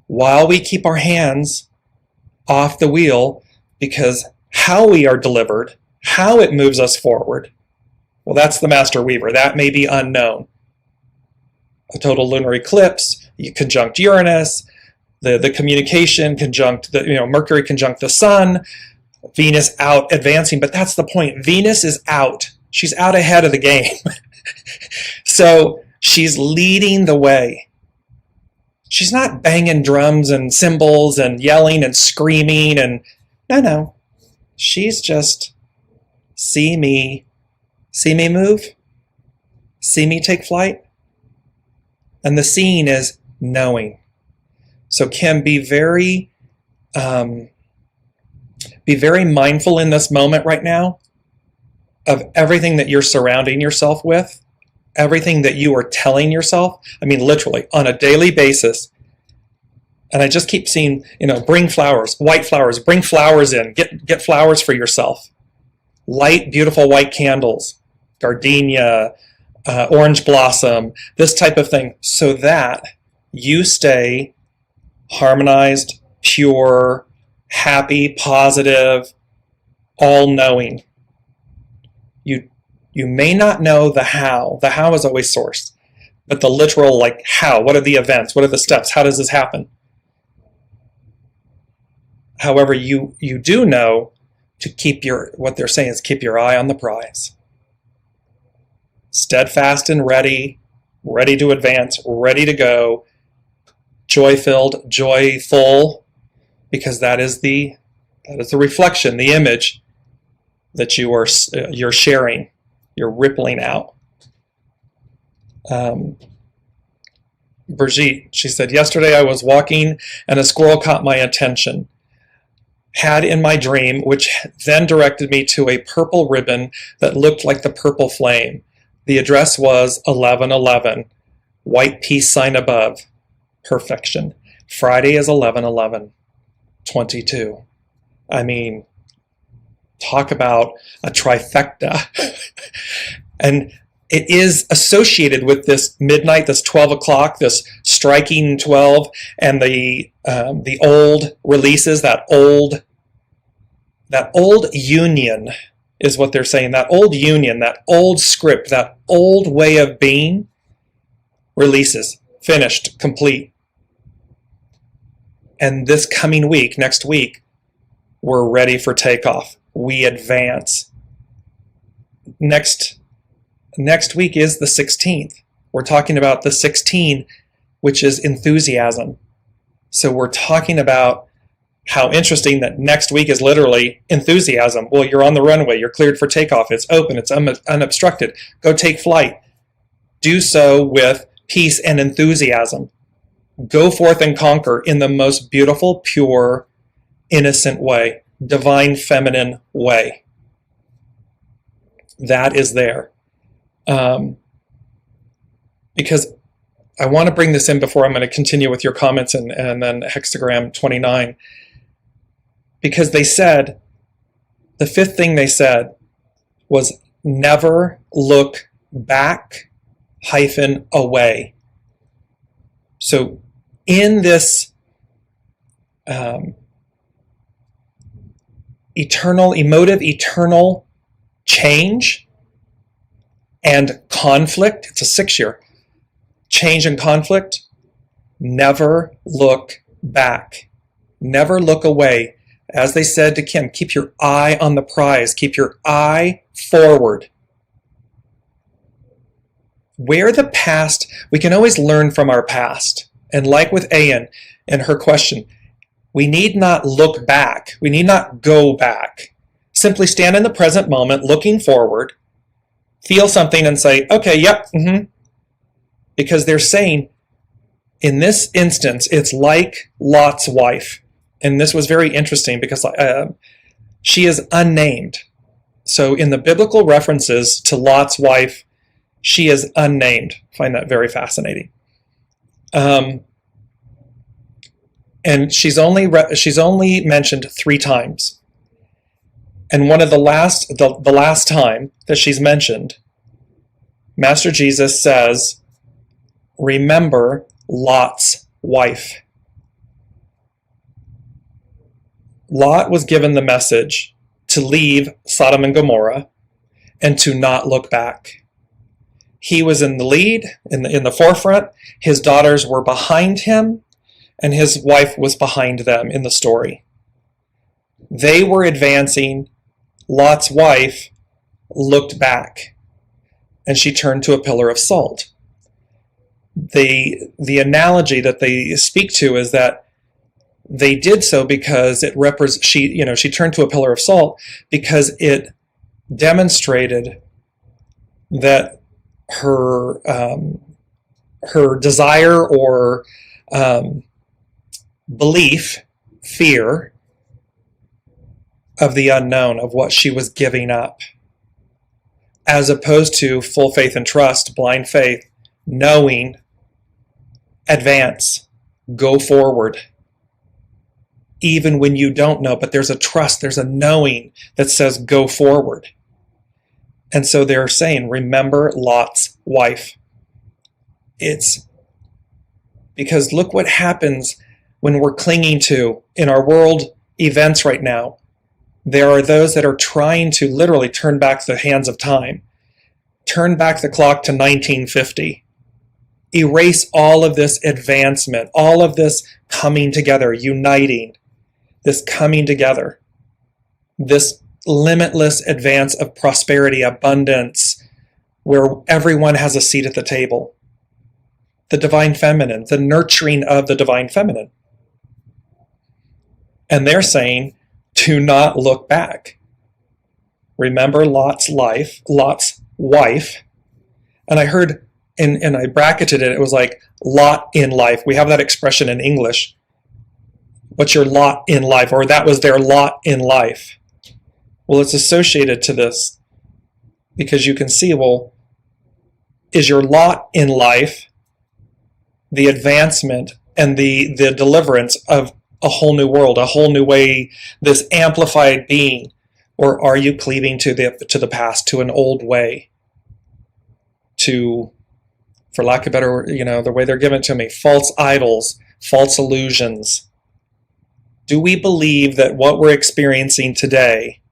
Speaker 2: while we keep our hands off the wheel, because how we are delivered, how it moves us forward, well, that's the master weaver. That may be unknown. A total lunar eclipse, you conjunct Uranus, the communication conjunct Mercury conjunct the sun, Venus out advancing, but that's the point. Venus is out. She's out ahead of the game. So she's leading the way. She's not banging drums and cymbals and yelling and screaming and no. She's just, see me move, see me take flight. And the seeing is knowing. So Kim, be very mindful in this moment right now of everything that you're surrounding yourself with, everything that you are telling yourself, I mean, literally on a daily basis. And I just keep seeing, bring flowers, white flowers, bring flowers in, get flowers for yourself. Light, beautiful white candles, gardenia, orange blossom, this type of thing, so that you stay harmonized, pure, happy, positive, all-knowing. You may not know the how. The how is always source. But the literal, like, how? What are the events? What are the steps? How does this happen? However, you do know to keep what they're saying is keep your eye on the prize. Steadfast and ready to advance, ready to go, joy-filled, joyful, because that is the reflection, the image that you're sharing, you're rippling out. Brigitte, she said, yesterday I was walking and a squirrel caught my attention. Had in my dream, which then directed me to a purple ribbon that looked like the purple flame. The address was 1111, white peace sign above, perfection. Friday is 11/11/22. I mean, talk about a trifecta. And it is associated with this midnight, this 12 o'clock, this striking 12, and the old releases, that old union is what they're saying. That old union, that old script, that old way of being releases, finished, complete. And this coming week, next week, we're ready for takeoff. We advance. Next week is the 16th. We're talking about the 16, which is enthusiasm. So we're talking about how interesting that next week is literally enthusiasm. Well, you're on the runway. You're cleared for takeoff. It's open. It's unobstructed. Go take flight. Do so with peace and enthusiasm. Go forth and conquer in the most beautiful, pure, innocent way. Divine feminine way. That is there. Because I want to bring this in before I'm going to continue with your comments and then hexagram 29. Because they said, the fifth thing they said was never look back - away. So in this eternal change and conflict, it's a 6-year change and conflict, never look back, never look away. As they said to Kim, keep your eye on the prize, keep your eye forward. Where the past, we can always learn from our past. And like with Ayan and her question, we need not look back. We need not go back. Simply stand in the present moment, looking forward, feel something and say, okay, yep, Because they're saying, in this instance, it's like Lot's wife. And this was very interesting because she is unnamed. So in the biblical references to Lot's wife, she is unnamed. I find that very fascinating. And she's only mentioned 3 times. And one of the last time that she's mentioned, Master Jesus says, remember Lot's wife. Lot was given the message to leave Sodom and Gomorrah and to not look back. He was in the lead, in the forefront. His daughters were behind him, and his wife was behind them in the story. They were advancing. Lot's wife looked back, and she turned to a pillar of salt. The analogy that they speak to is that they did so because she turned to a pillar of salt because it demonstrated that her desire or belief, fear of the unknown, of what she was giving up. as opposed to full faith and trust, blind faith, knowing, advance, go forward. Even when you don't know, but there's a trust, there's a knowing that says go forward. And so they're saying, remember Lot's wife. It's because look what happens when we're clinging to, in our world events right now, there are those that are trying to literally turn back the hands of time, turn back the clock to 1950, erase all of this advancement, all of this coming together, uniting, this coming together, this limitless advance of prosperity, abundance, where everyone has a seat at the table. The divine feminine, the nurturing of the divine feminine. And they're saying, do not look back. Remember Lot's wife. And I heard, and I bracketed it, it was like lot in life. We have that expression in English. What's your lot in life? Or that was their lot in life. Well, it's associated to this because you can see, well, is your lot in life the advancement and the deliverance of a whole new world, a whole new way, this amplified being? Or are you cleaving to the past, to an old way, to, for lack of better, the way they're given to me, false idols, false illusions? Do we believe that what we're experiencing today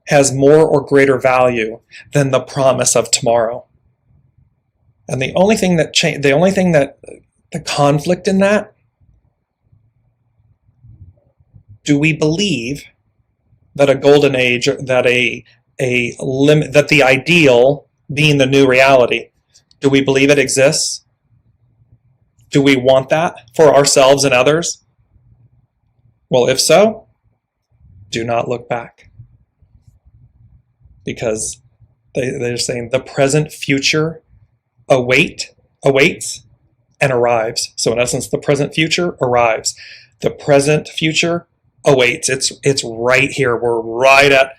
Speaker 2: has more or greater value than the promise of tomorrow? And the only thing that the conflict in that, do we believe that a golden age, that that the ideal being the new reality, do we believe it exists? Do we want that for ourselves and others? Well, if so, do not look back. Because they're saying the present future awaits and arrives. So in essence, the present future arrives. The present future awaits. It's right here. We're right at,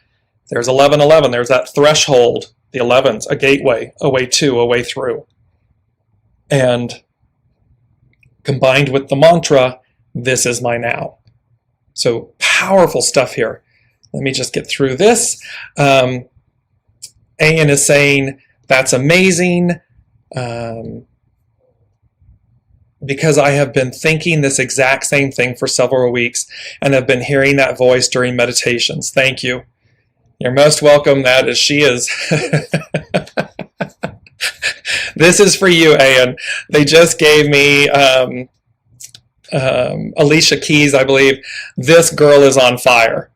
Speaker 2: there's 11:11. There's that threshold, the 11s, a gateway, a way to, a way through. And combined with the mantra, this is my now. So powerful stuff here. Let me just get through this. Ayan is saying, that's amazing. Because I have been thinking this exact same thing for several weeks and have been hearing that voice during meditations. Thank you. You're most welcome. That is, she is. This is for you, Ayan. They just gave me Alicia Keys, I believe. This girl is on fire.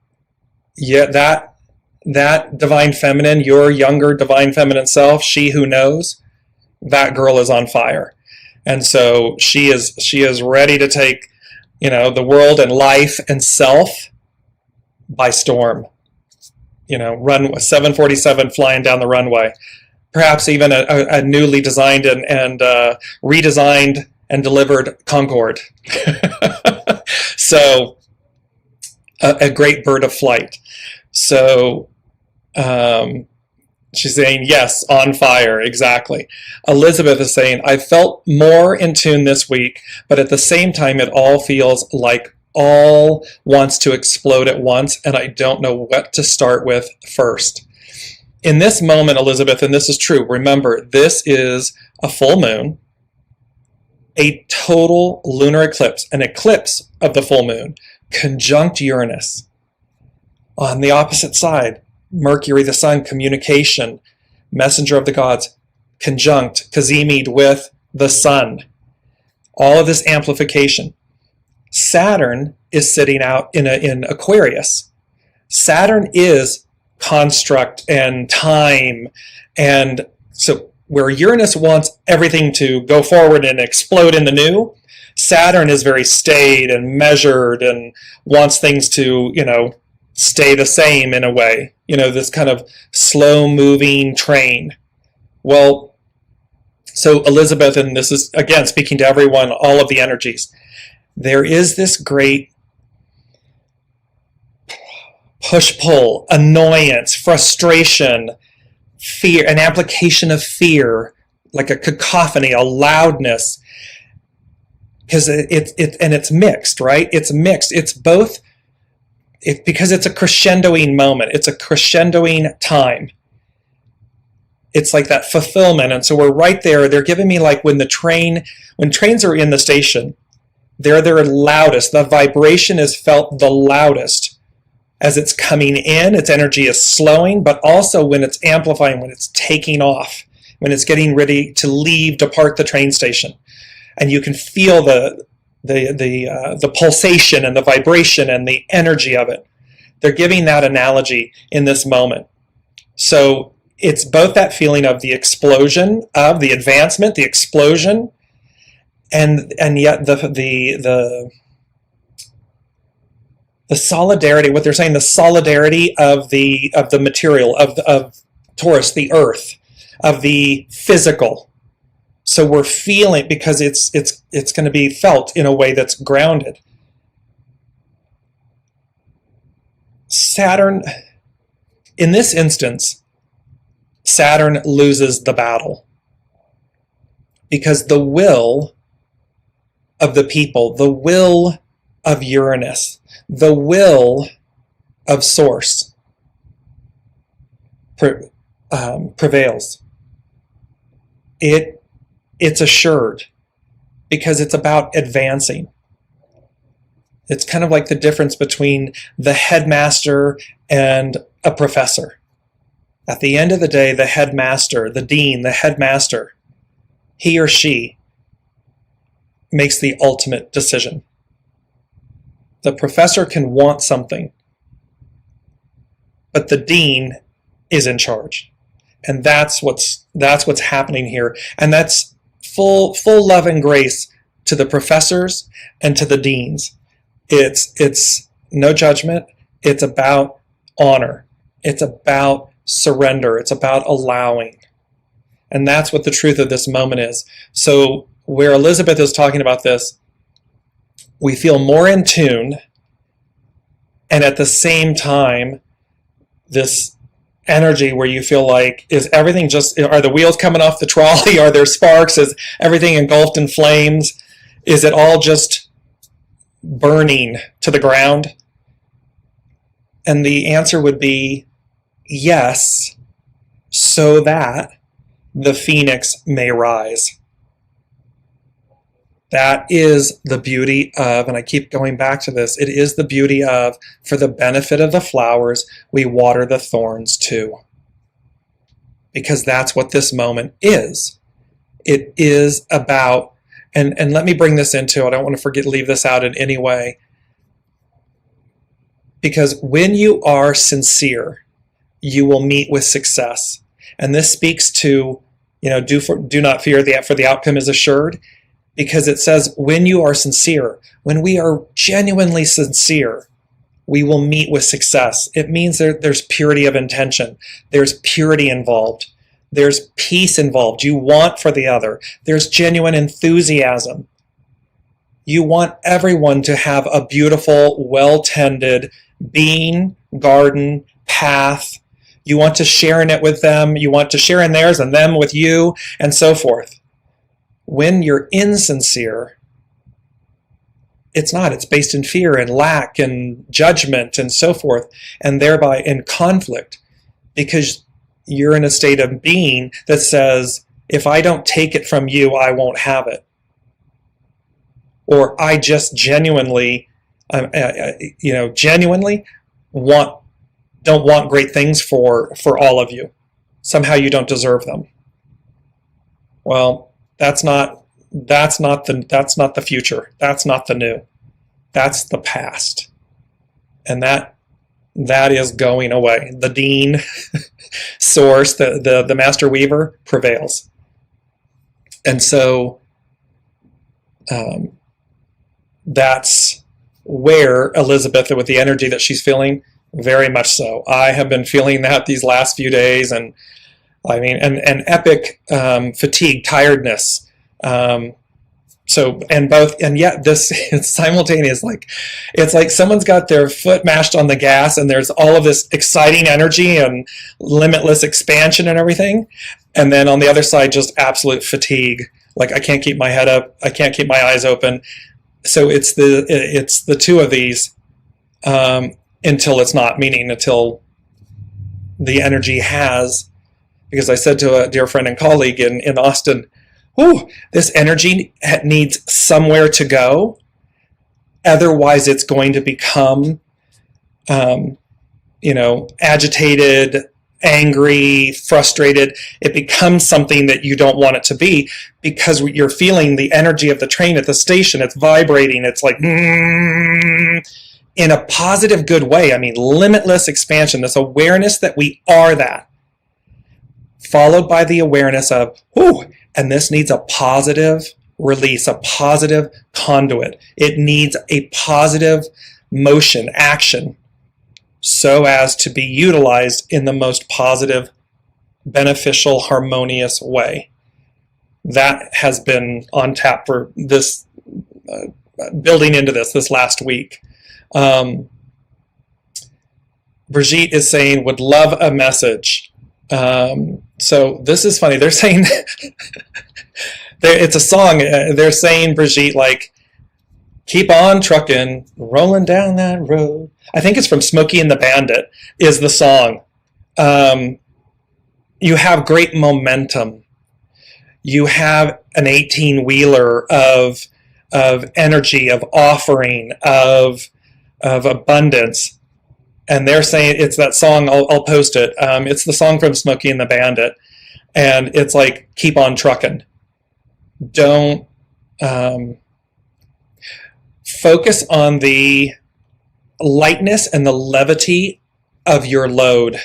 Speaker 2: Yeah, that divine feminine, your younger divine feminine self, she who knows, that girl is on fire. And so she is ready to take, the world and life and self by storm. Run 747 flying down the runway. Perhaps even a newly designed and redesigned and delivered Concorde. So a great bird of flight. So she's saying, yes, on fire, exactly. Elizabeth is saying, I felt more in tune this week, but at the same time, it all feels like all wants to explode at once, and I don't know what to start with first. In this moment, Elizabeth, and this is true, remember, this is a full moon, a total lunar eclipse, an eclipse of the full moon, conjunct Uranus. On the opposite side, Mercury, the sun, communication, messenger of the gods, conjunct, kazemied with the sun. All of this amplification. Saturn is sitting out in Aquarius. Saturn is construct and time. And so where Uranus wants everything to go forward and explode in the new, Saturn is very staid and measured and wants things to, stay the same in a way, this kind of slow moving train. Well, so Elizabeth, and this is again speaking to everyone, all of the energies, there is this great push-pull, annoyance, frustration, fear, an application of fear, like a cacophony, a loudness, because it's mixed, right? It's mixed. It's both, because it's a crescendoing moment. It's a crescendoing time. It's like that fulfillment. And so we're right there. They're giving me like when trains are in the station, they're their loudest. The vibration is felt the loudest as it's coming in. Its energy is slowing, but also when it's amplifying, when it's taking off, when it's getting ready to leave, depart the train station. And you can feel the pulsation and the vibration and the energy of it. They're giving that analogy in this moment. So it's both that feeling of the explosion, of the advancement, the explosion, and yet the solidarity. What they're saying, the solidarity of the material of Taurus, the earth, of the physical. So we're feeling, because it's going to be felt in a way that's grounded. Saturn, in this instance, Saturn loses the battle, because the will of the people, the will of Uranus, the will of Source prevails. It's assured, because it's about advancing. It's kind of like the difference between the headmaster and a professor. At the end of the day, the headmaster, the dean, the headmaster, he or she makes the ultimate decision. The professor can want something, but the dean is in charge. And that's what's happening here. And that's full love and grace to the professors and to the deans. It's no judgment. It's about honor. It's about surrender. It's about allowing. And that's what the truth of this moment is. So where Elizabeth is talking about this, we feel more in tune, and at the same time, this energy where you feel like, is everything just, are the wheels coming off the trolley? Are there sparks? Is everything engulfed in flames? Is it all just burning to the ground? And the answer would be yes, so that the phoenix may rise. That is the beauty of, and I keep going back to this, it is the beauty of, for the benefit of the flowers, we water the thorns too. Because that's what this moment is. It is about, and let me bring this into, I don't want to leave this out in any way. Because when you are sincere, you will meet with success. And this speaks to, do not fear, for the outcome is assured. Because it says, when you are sincere, when we are genuinely sincere, we will meet with success. It means there's purity of intention. There's purity involved. There's peace involved. You want for the other. There's genuine enthusiasm. You want everyone to have a beautiful, well-tended being, garden, path. You want to share in it with them. You want to share in theirs and them with you, and so forth. When you're insincere, it's not. It's based in fear and lack and judgment and so forth, and thereby in conflict, because you're in a state of being that says, if I don't take it from you, I won't have it. Or I just genuinely don't want great things for all of you. Somehow you don't deserve them. Well, that's not the future. That's not the new. That's the past. And that is going away. The dean, source, the master weaver prevails. And so that's where Elizabeth, with the energy that she's feeling, very much so. I have been feeling that these last few days, and I mean, and epic fatigue, tiredness, And yet this it's simultaneous. Like, it's like someone's got their foot mashed on the gas, and there's all of this exciting energy and limitless expansion and everything. And then on the other side, just absolute fatigue. Like, I can't keep my head up. I can't keep my eyes open. So it's the two of these until it's not, meaning until the energy has, because I said to a dear friend and colleague in Austin, this energy needs somewhere to go. Otherwise, it's going to become, agitated, angry, frustrated. It becomes something that you don't want it to be, because you're feeling the energy of the train at the station. It's vibrating. It's like, in a positive, good way. I mean, limitless expansion, this awareness that we are that, followed by the awareness of, and this needs a positive release, a positive conduit. It needs a positive motion, action, so as to be utilized in the most positive, beneficial, harmonious way. That has been on tap for this, building into this last week. Brigitte is saying, would love a message. So this is funny. They're saying, it's a song. They're saying, Brigitte, like, keep on trucking, rolling down that road. I think it's from Smokey and the Bandit is the song. You have great momentum. You have an 18-wheeler of energy, of offering, of abundance. And they're saying, it's that song, I'll post it. It's the song from Smokey and the Bandit. And it's like, keep on trucking. Don't focus on the lightness and the levity of your load.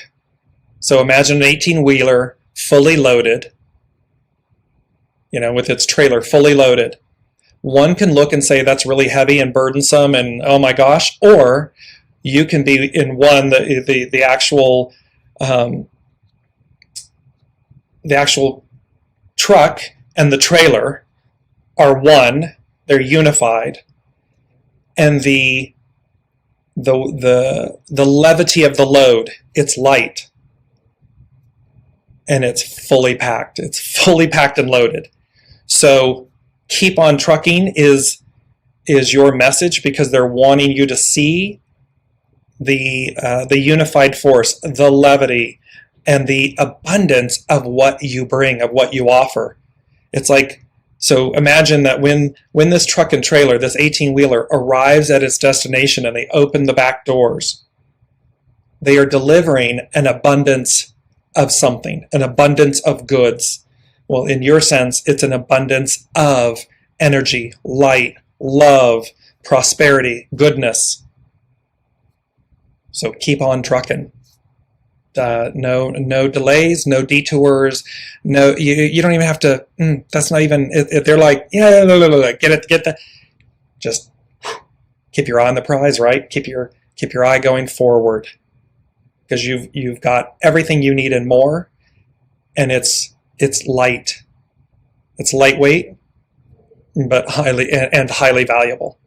Speaker 2: So imagine an 18-wheeler fully loaded, with its trailer fully loaded. One can look and say that's really heavy and burdensome and oh my gosh, or you can be in one, the actual truck and the trailer are one, they're unified, and the levity of the load, it's light, and it's fully packed. It's fully packed and loaded. So keep on trucking is your message, because they're wanting you to see the unified force, the levity, and the abundance of what you bring, of what you offer. It's like, so imagine that when this truck and trailer, this 18-wheeler, arrives at its destination and they open the back doors, they are delivering an abundance of something, an abundance of goods. Well, in your sense, it's an abundance of energy, light, love, prosperity, goodness. So keep on trucking. No delays, no detours. No, you don't even have to. That's not even. They're like, yeah, get that. Just keep your eye on the prize, right? Keep your eye going forward, because you've got everything you need and more, and it's light. It's lightweight, but highly valuable.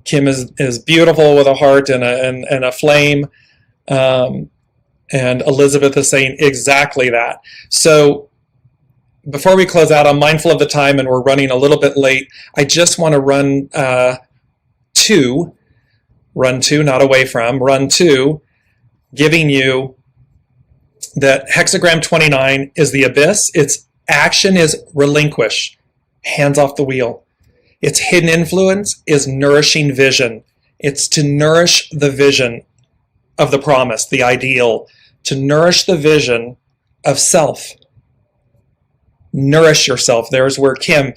Speaker 2: Kim is beautiful with a heart and a flame, and Elizabeth is saying exactly that. So before we close out, I'm mindful of the time and we're running a little bit late. I just want to run two, not away from, run two, giving you that hexagram 29 is the abyss. Its action is relinquish, hands off the wheel. Its hidden influence is nourishing vision. It's to nourish the vision of the promise, the ideal, to nourish the vision of self. Nourish yourself. There's where Kim,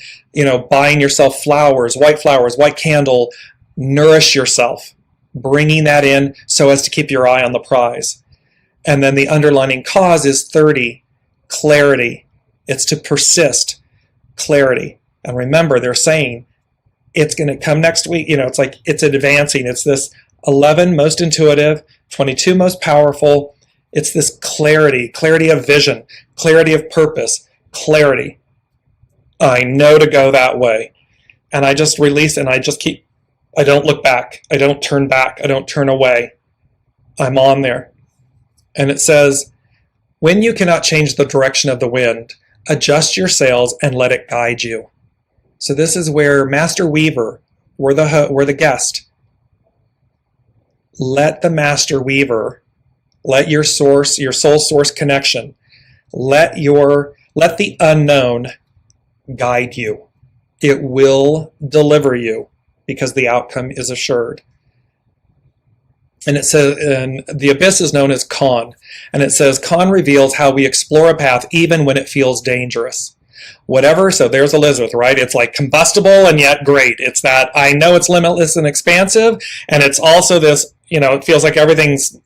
Speaker 2: buying yourself flowers, white candle, nourish yourself, bringing that in so as to keep your eye on the prize. And then the underlining cause is 30, clarity. It's to persist, clarity. And remember, they're saying, it's going to come next week. It's like it's advancing. It's this 11 most intuitive, 22 most powerful. It's this clarity of vision, clarity of purpose, clarity. I know to go that way. And I just release and I don't look back. I don't turn back. I don't turn away. I'm on there. And it says, when you cannot change the direction of the wind, adjust your sails and let it guide you. So this is where Master Weaver, we're the guest. Let the Master Weaver, let your source, your soul source connection, let the unknown guide you. It will deliver you because the outcome is assured. And it says, and the abyss is known as Con. And it says, Con reveals how we explore a path even when it feels dangerous. Whatever, so there's Elizabeth, right? It's like combustible and yet great. It's that I know it's limitless and expansive, and it's also this, it feels like everything's,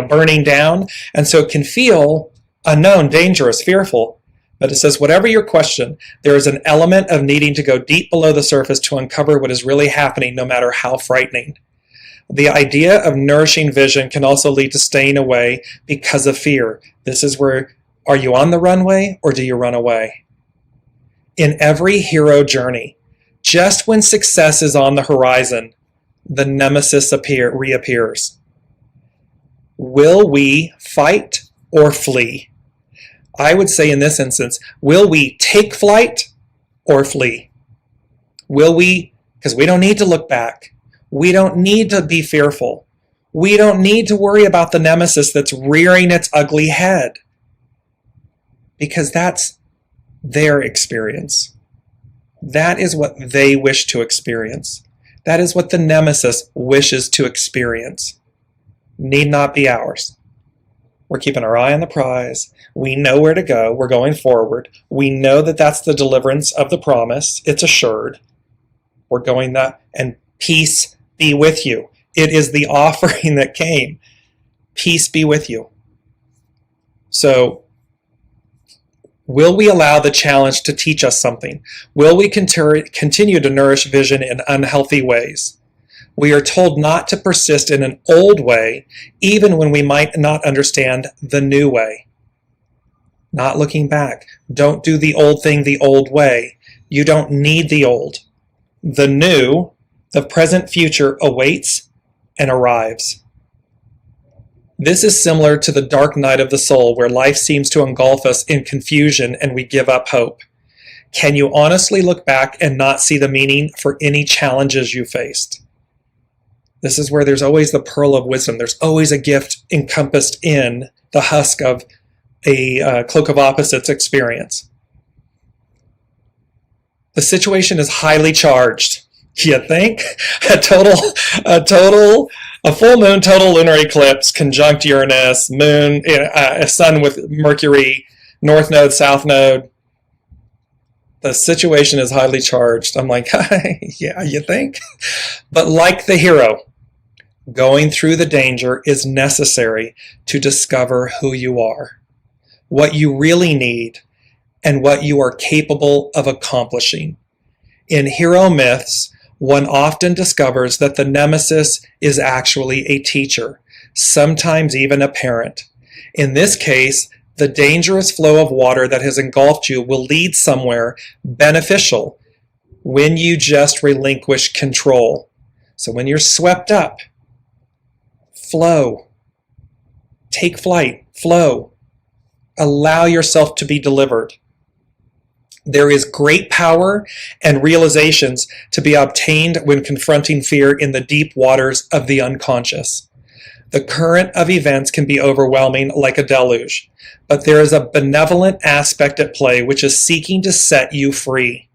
Speaker 2: burning down. And so it can feel unknown, dangerous, fearful. But it says, whatever your question, there is an element of needing to go deep below the surface to uncover what is really happening, no matter how frightening. The idea of nourishing vision can also lead to staying away because of fear. This is where, are you on the runway or do you run away? In every hero journey, just when success is on the horizon, the nemesis reappears. Will we fight or flee? I would say in this instance, will we take flight or flee? Will we, because we don't need to look back. We don't need to be fearful. We don't need to worry about the nemesis that's rearing its ugly head, because that's their experience. That is what they wish to experience. That is what the nemesis wishes to experience. Need not be ours. We're keeping our eye on the prize. We know where to go. We're going forward. We know that that's the deliverance of the promise. It's assured. We're going that, and peace be with you. It is the offering that came. Peace be with you. So, will we allow the challenge to teach us something? Will we continue to nourish vision in unhealthy ways? We are told not to persist in an old way, even when we might not understand the new way. Not looking back. Don't do the old thing the old way. You don't need the old. The new, the present future awaits and arrives. This is similar to the dark night of the soul, where life seems to engulf us in confusion and we give up hope. Can you honestly look back and not see the meaning for any challenges you faced? This is where there's always the pearl of wisdom. There's always a gift encompassed in the husk of a cloak of opposites experience. The situation is highly charged. You think? A full moon, total lunar eclipse, conjunct Uranus, moon, a sun with Mercury, north node, south node. The situation is highly charged. I'm like, yeah, you think? But like the hero, going through the danger is necessary to discover who you are, what you really need, and what you are capable of accomplishing. In hero myths, one often discovers that the nemesis is actually a teacher, sometimes even a parent. In this case, the dangerous flow of water that has engulfed you will lead somewhere beneficial when you just relinquish control. So when you're swept up, flow. Take flight, flow. Allow yourself to be delivered. There is great power and realizations to be obtained when confronting fear in the deep waters of the unconscious. The current of events can be overwhelming like a deluge, but there is a benevolent aspect at play which is seeking to set you free.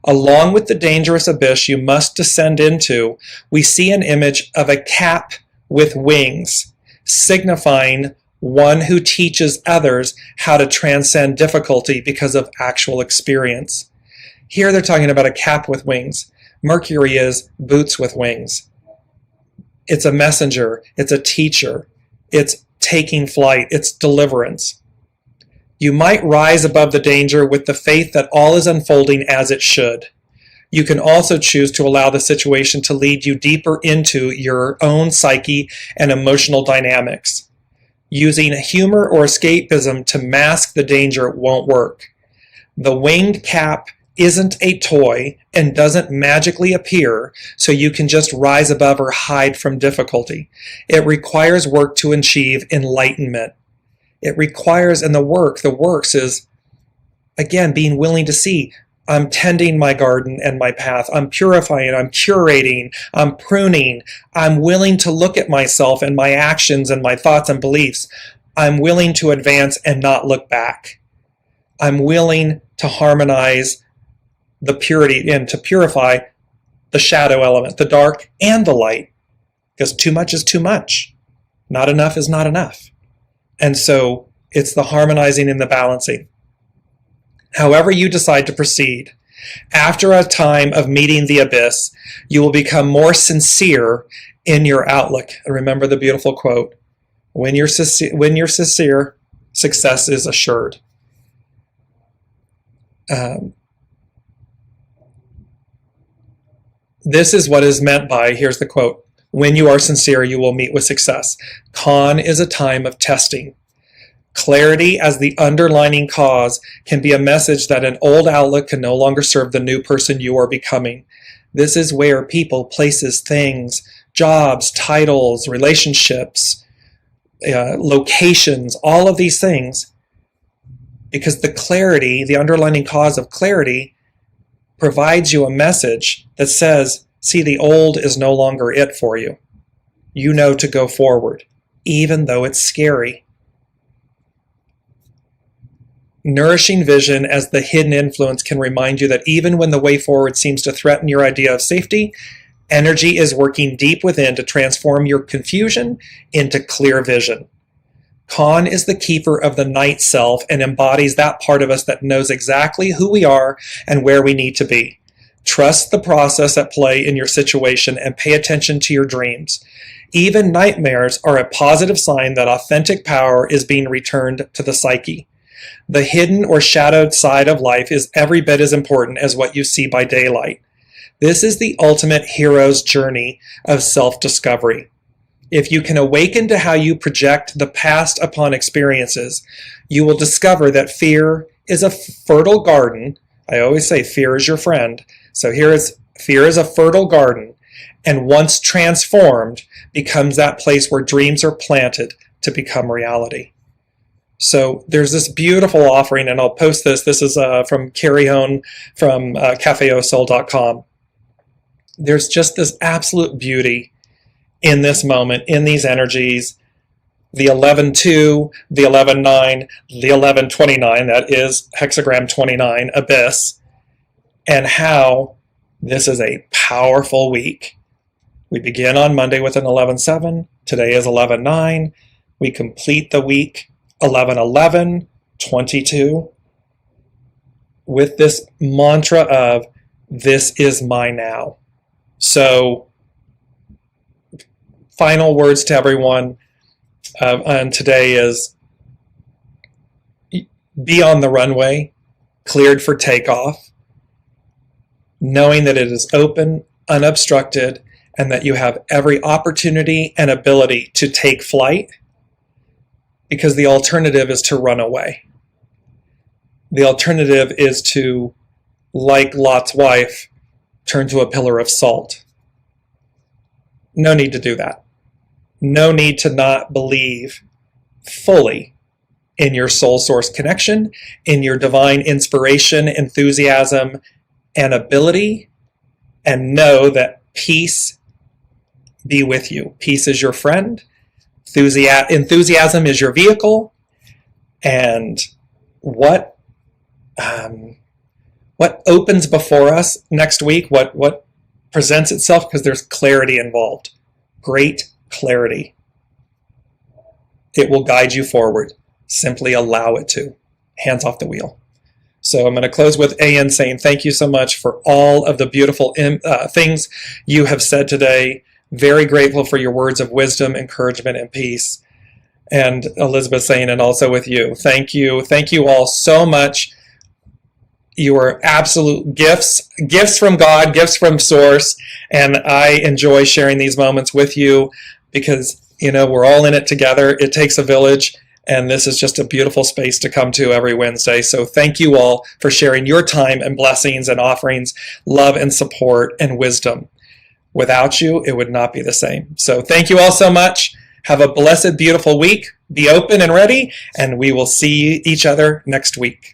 Speaker 2: Along with the dangerous abyss you must descend into, we see an image of a cap with wings, signifying one who teaches others how to transcend difficulty because of actual experience. Here they're talking about a cap with wings. Mercury is boots with wings. It's a messenger. It's a teacher. It's taking flight. It's deliverance. You might rise above the danger with the faith that all is unfolding as it should. You can also choose to allow the situation to lead you deeper into your own psyche and emotional dynamics. Using humor or escapism to mask the danger won't work. The winged cap isn't a toy and doesn't magically appear so you can just rise above or hide from difficulty. It requires work to achieve enlightenment. It requires, and the works is, again, being willing to see, I'm tending my garden and my path. I'm purifying, I'm curating, I'm pruning. I'm willing to look at myself and my actions and my thoughts and beliefs. I'm willing to advance and not look back. I'm willing to harmonize the purity and to purify the shadow element, the dark and the light, because too much is too much. Not enough is not enough. And so it's the harmonizing and the balancing. However you decide to proceed, after a time of meeting the abyss, you will become more sincere in your outlook. And remember the beautiful quote, when you're sincere, success is assured. This is what is meant by, here's the quote, when you are sincere, you will meet with success. Con is a time of testing. Clarity as the underlining cause can be a message that an old outlook can no longer serve the new person you are becoming. This is where people, places, things, jobs, titles, relationships, locations, all of these things, because the clarity, the underlining cause of clarity, provides you a message that says, see, the old is no longer it for you. You know to go forward, even though it's scary. Nourishing vision as the hidden influence can remind you that even when the way forward seems to threaten your idea of safety, energy is working deep within to transform your confusion into clear vision. Con is the keeper of the night self and embodies that part of us that knows exactly who we are and where we need to be. Trust the process at play in your situation and pay attention to your dreams. Even nightmares are a positive sign that authentic power is being returned to the psyche. The hidden or shadowed side of life is every bit as important as what you see by daylight. This is the ultimate hero's journey of self-discovery. If you can awaken to how you project the past upon experiences, you will discover that fear is a fertile garden. I always say fear is your friend. So fear is a fertile garden, and once transformed, becomes that place where dreams are planted to become reality. So there's this beautiful offering, and I'll post this. This is from Carrie Hone from cafeosoul.com. There's just this absolute beauty in this moment, in these energies, the 11-2, the 11-9, the 11-29, that is hexagram 29, abyss, and how this is a powerful week. We begin on Monday with an 11-7. Today is 11-9. We complete the week 11-11, 22, with this mantra of, this is my now. So, final words to everyone on today is, be on the runway, cleared for takeoff, knowing that it is open, unobstructed, and that you have every opportunity and ability to take flight, because the alternative is to run away. The alternative is to, like Lot's wife, turn to a pillar of salt. No need to do that. No need to not believe fully in your soul source connection, in your divine inspiration, enthusiasm, and ability, and know that peace be with you. Peace is your friend. Enthusiasm is your vehicle. And what opens before us next week, what presents itself, because there's clarity involved. Great clarity. It will guide you forward. Simply allow it to. Hands off the wheel. So I'm going to close with AN saying thank you so much for all of the beautiful things you have said today. Very grateful for your words of wisdom, encouragement, and peace. And Elizabeth saying, and also with you. Thank you. Thank you all so much. You are absolute gifts from God, gifts from Source. And I enjoy sharing these moments with you because, we're all in it together. It takes a village. And this is just a beautiful space to come to every Wednesday. So thank you all for sharing your time and blessings and offerings, love and support and wisdom. Without you, it would not be the same. So thank you all so much. Have a blessed, beautiful week. Be open and ready, and we will see each other next week.